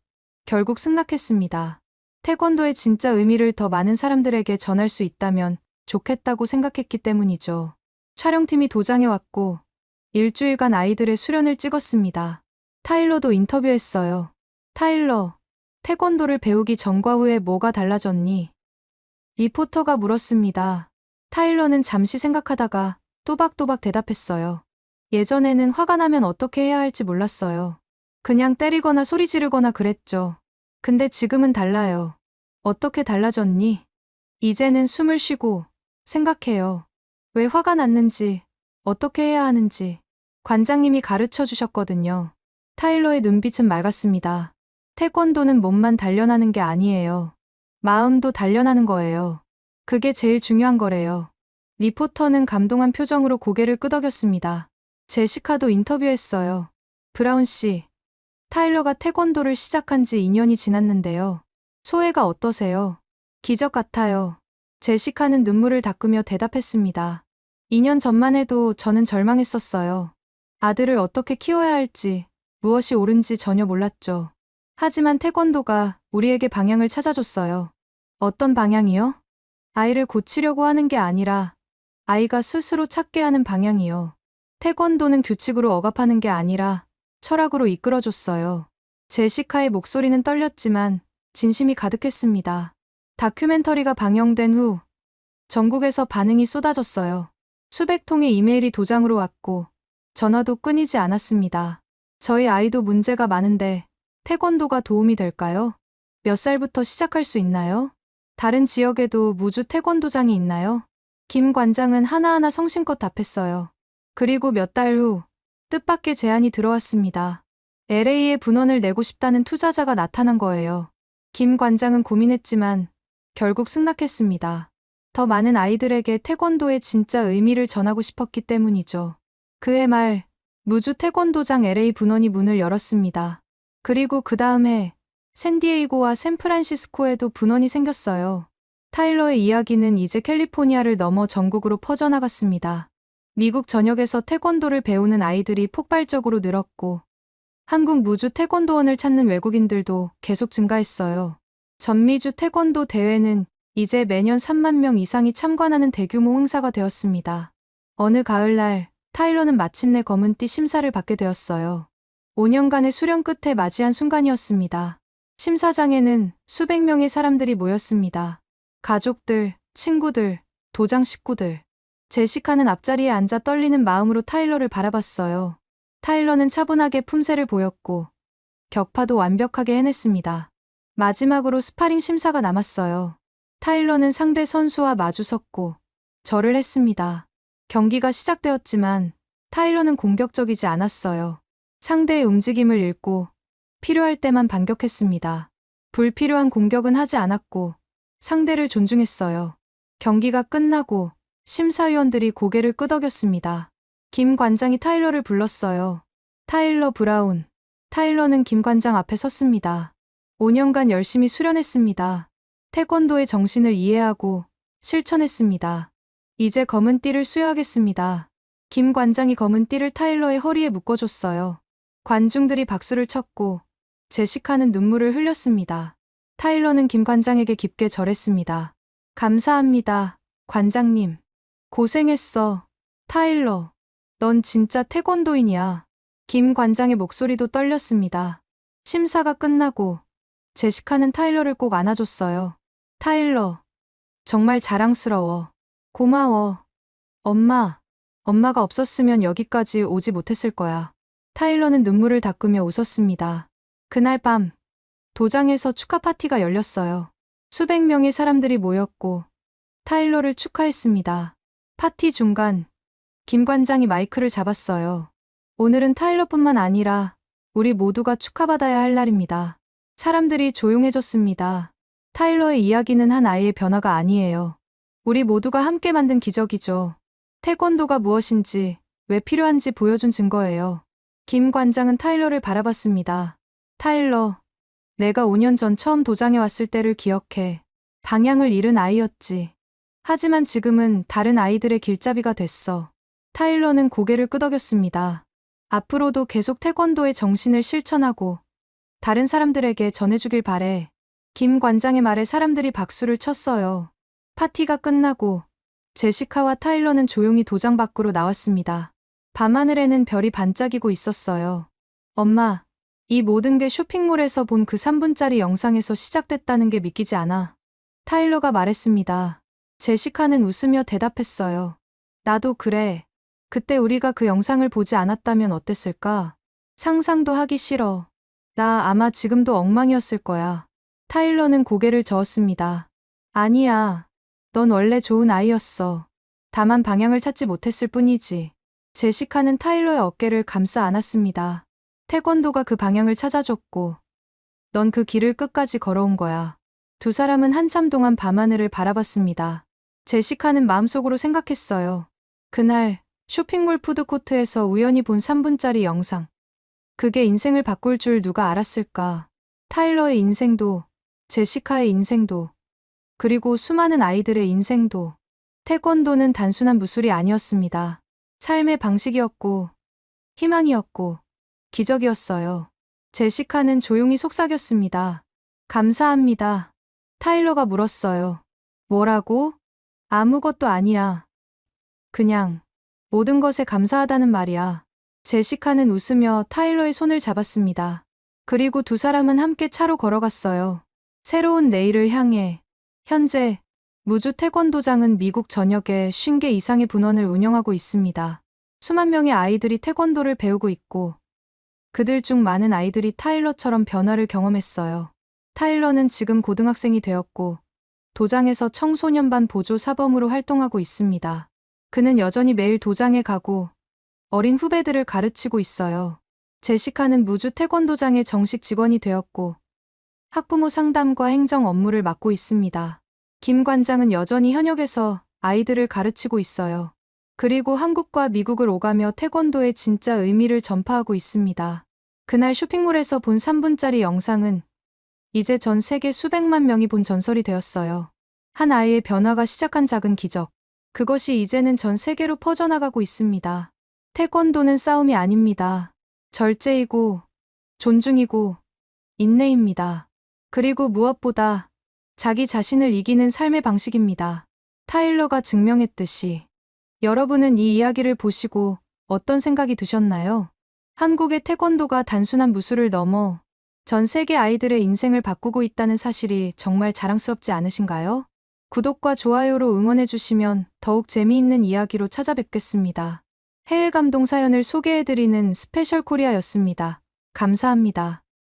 결국 승낙했습니다. 태권도의 진짜 의미를 더 많은 사람들에게 전할 수 있다면 좋겠다고 생각했기 때문이죠. 촬영팀이 도장에 왔고 일주일간 아이들의 수련을 찍었습니다. 타일러도 인터뷰했어요. 타일러, 태권도를 배우기 전과 후에 뭐가 달라졌니? 리포터가 물었습니다. 타일러는 잠시 생각하다가 또박또박 대답했어요. 예전에는 화가 나면 어떻게 해야 할지 몰랐어요. 그냥 때리거나 소리 지르거나 그랬죠. 근데 지금은 달라요. 어떻게 달라졌니? 이제는 숨을 쉬고 생각해요. 왜 화가 났는지, 어떻게 해야 하는지. 관장님이 가르쳐 주셨거든요. 타일러의 눈빛은 맑았습니다. 태권도는 몸만 단련하는 게 아니에요. 마음도 단련하는 거예요. 그게 제일 중요한 거래요. 리포터는 감동한 표정으로 고개를 끄덕였습니다. 제시카도 인터뷰했어요. 브라운 씨, 타일러가 태권도를 시작한 지 2년이 지났는데요. 소회가 어떠세요? 기적 같아요. 제시카는 눈물을 닦으며 대답했습니다. 2년 전만 해도 저는 절망했었어요. 아들을 어떻게 키워야 할지, 무엇이 옳은지 전혀 몰랐죠. 하지만 태권도가 우리에게 방향을 찾아줬어요. 어떤 방향이요? 아이를 고치려고 하는 게 아니라 아이가 스스로 찾게 하는 방향이요. 태권도는 규칙으로 억압하는 게 아니라 철학으로 이끌어줬어요. 제시카의 목소리는 떨렸지만 진심이 가득했습니다. 다큐멘터리가 방영된 후 전국에서 반응이 쏟아졌어요. 수백 통의 이메일이 도장으로 왔고 전화도 끊이지 않았습니다. 저희 아이도 문제가 많은데 태권도가 도움이 될까요? 몇 살부터 시작할 수 있나요? 다른 지역에도 무주 태권도장이 있나요? 김 관장은 하나하나 성심껏 답했어요. 그리고 몇 달 후 뜻밖의 제안이 들어왔습니다. LA에 분원을 내고 싶다는 투자자가 나타난 거예요. 김 관장은 고민했지만 결국 승낙했습니다. 더 많은 아이들에게 태권도의 진짜 의미를 전하고 싶었기 때문이죠. 그해 말 무주 태권도장 LA 분원이 문을 열었습니다. 그리고 그 다음 해 샌디에이고와 샌프란시스코에도 분원이 생겼어요. 타일러의 이야기는 이제 캘리포니아를 넘어 전국으로 퍼져나갔습니다. 미국 전역에서 태권도를 배우는 아이들이 폭발적으로 늘었고 한국 무주 태권도원을 찾는 외국인들도 계속 증가했어요. 전미주 태권도 대회는 이제 매년 3만 명 이상이 참관하는 대규모 행사가 되었습니다. 어느 가을날 타일러는 마침내 검은띠 심사를 받게 되었어요. 5년간의 수련 끝에 맞이한 순간이었습니다. 심사장에는 수백 명의 사람들이 모였습니다. 가족들, 친구들, 도장 식구들. 제시카는 앞자리에 앉아 떨리는 마음으로 타일러를 바라봤어요. 타일러는 차분하게 품새를 보였고 격파도 완벽하게 해냈습니다. 마지막으로 스파링 심사가 남았어요. 타일러는 상대 선수와 마주섰고 절을 했습니다. 경기가 시작되었지만 타일러는 공격적이지 않았어요. 상대의 움직임을 읽고 필요할 때만 반격했습니다. 불필요한 공격은 하지 않았고 상대를 존중했어요. 경기가 끝나고 심사위원들이 고개를 끄덕였습니다. 김 관장이 타일러를 불렀어요. 타일러 브라운, 타일러는 김 관장 앞에 섰습니다. 5년간 열심히 수련했습니다. 태권도의 정신을 이해하고 실천했습니다. 이제 검은 띠를 수여하겠습니다. 김 관장이 검은 띠를 타일러의 허리에 묶어줬어요. 관중들이 박수를 쳤고 제시카는 눈물을 흘렸습니다. 타일러는 김 관장에게 깊게 절했습니다. 감사합니다, 관장님. 고생했어, 타일러. 넌 진짜 태권도인이야. 김 관장의 목소리도 떨렸습니다. 심사가 끝나고 제시카는 타일러를 꼭 안아줬어요. 타일러, 정말 자랑스러워. 고마워. 엄마가 없었으면 여기까지 오지 못했을 거야. 타일러는 눈물을 닦으며 웃었습니다. 그날 밤, 도장에서 축하 파티가 열렸어요. 수백 명의 사람들이 모였고 타일러를 축하했습니다. 파티 중간, 김 관장이 마이크를 잡았어요. 오늘은 타일러뿐만 아니라 우리 모두가 축하받아야 할 날입니다. 사람들이 조용해졌습니다. 타일러의 이야기는 한 아이의 변화가 아니에요. 우리 모두가 함께 만든 기적이죠. 태권도가 무엇인지, 왜 필요한지 보여준 증거예요. 김 관장은 타일러를 바라봤습니다. 타일러, 내가 5년 전 처음 도장에 왔을 때를 기억해. 방향을 잃은 아이였지. 하지만 지금은 다른 아이들의 길잡이가 됐어. 타일러는 고개를 끄덕였습니다. 앞으로도 계속 태권도의 정신을 실천하고 다른 사람들에게 전해주길 바래. 김 관장의 말에 사람들이 박수를 쳤어요. 파티가 끝나고 제시카와 타일러는 조용히 도장 밖으로 나왔습니다. 밤하늘에는 별이 반짝이고 있었어요. 엄마, 이 모든 게 쇼핑몰에서 본 그 3분짜리 영상에서 시작됐다는 게 믿기지 않아. 타일러가 말했습니다. 제시카는 웃으며 대답했어요. 나도 그래. 그때 우리가 그 영상을 보지 않았다면 어땠을까? 상상도 하기 싫어. 나 아마 지금도 엉망이었을 거야. 타일러는 고개를 저었습니다. 아니야. 넌 원래 좋은 아이였어. 다만 방향을 찾지 못했을 뿐이지. 제시카는 타일러의 어깨를 감싸 안았습니다. 태권도가 그 방향을 찾아줬고, 넌 그 길을 끝까지 걸어온 거야. 두 사람은 한참 동안 밤하늘을 바라봤습니다. 제시카는 마음속으로 생각했어요. 그날 쇼핑몰 푸드코트에서 우연히 본 3분짜리 영상. 그게 인생을 바꿀 줄 누가 알았을까? 타일러의 인생도, 제시카의 인생도, 그리고 수많은 아이들의 인생도. 태권도는 단순한 무술이 아니었습니다. 삶의 방식이었고, 희망이었고, 기적이었어요. 제시카는 조용히 속삭였습니다. 감사합니다. 타일러가 물었어요. 뭐라고? 아무것도 아니야. 그냥 모든 것에 감사하다는 말이야. 제시카는 웃으며 타일러의 손을 잡았습니다. 그리고 두 사람은 함께 차로 걸어갔어요. 새로운 내일을 향해. 현재 무주 태권도장은 미국 전역에 50개 이상의 분원을 운영하고 있습니다. 수만 명의 아이들이 태권도를 배우고 있고 그들 중 많은 아이들이 타일러처럼 변화를 경험했어요. 타일러는 지금 고등학생이 되었고 도장에서 청소년반 보조 사범으로 활동하고 있습니다. 그는 여전히 매일 도장에 가고 어린 후배들을 가르치고 있어요. 제시카는 무주 태권도장의 정식 직원이 되었고 학부모 상담과 행정 업무를 맡고 있습니다. 김 관장은 여전히 현역에서 아이들을 가르치고 있어요. 그리고 한국과 미국을 오가며 태권도의 진짜 의미를 전파하고 있습니다. 그날 쇼핑몰에서 본 3분짜리 영상은 이제 전 세계 수백만 명이 본 전설이 되었어요. 한 아이의 변화가 시작한 작은 기적. 그것이 이제는 전 세계로 퍼져나가고 있습니다. 태권도는 싸움이 아닙니다. 절제이고, 존중이고, 인내입니다. 그리고 무엇보다 자기 자신을 이기는 삶의 방식입니다. 타일러가 증명했듯이. 여러분은 이 이야기를 보시고 어떤 생각이 드셨나요? 한국의 태권도가 단순한 무술을 넘어 전 세계 아이들의 인생을 바꾸고 있다는 사실이 정말 자랑스럽지 않으신가요? 구독과 좋아요로 응원해주시면 더욱 재미있는 이야기로 찾아뵙겠습니다. 해외 감동 사연을 소개해드리는 스페셜 코리아였습니다. 감사합니다.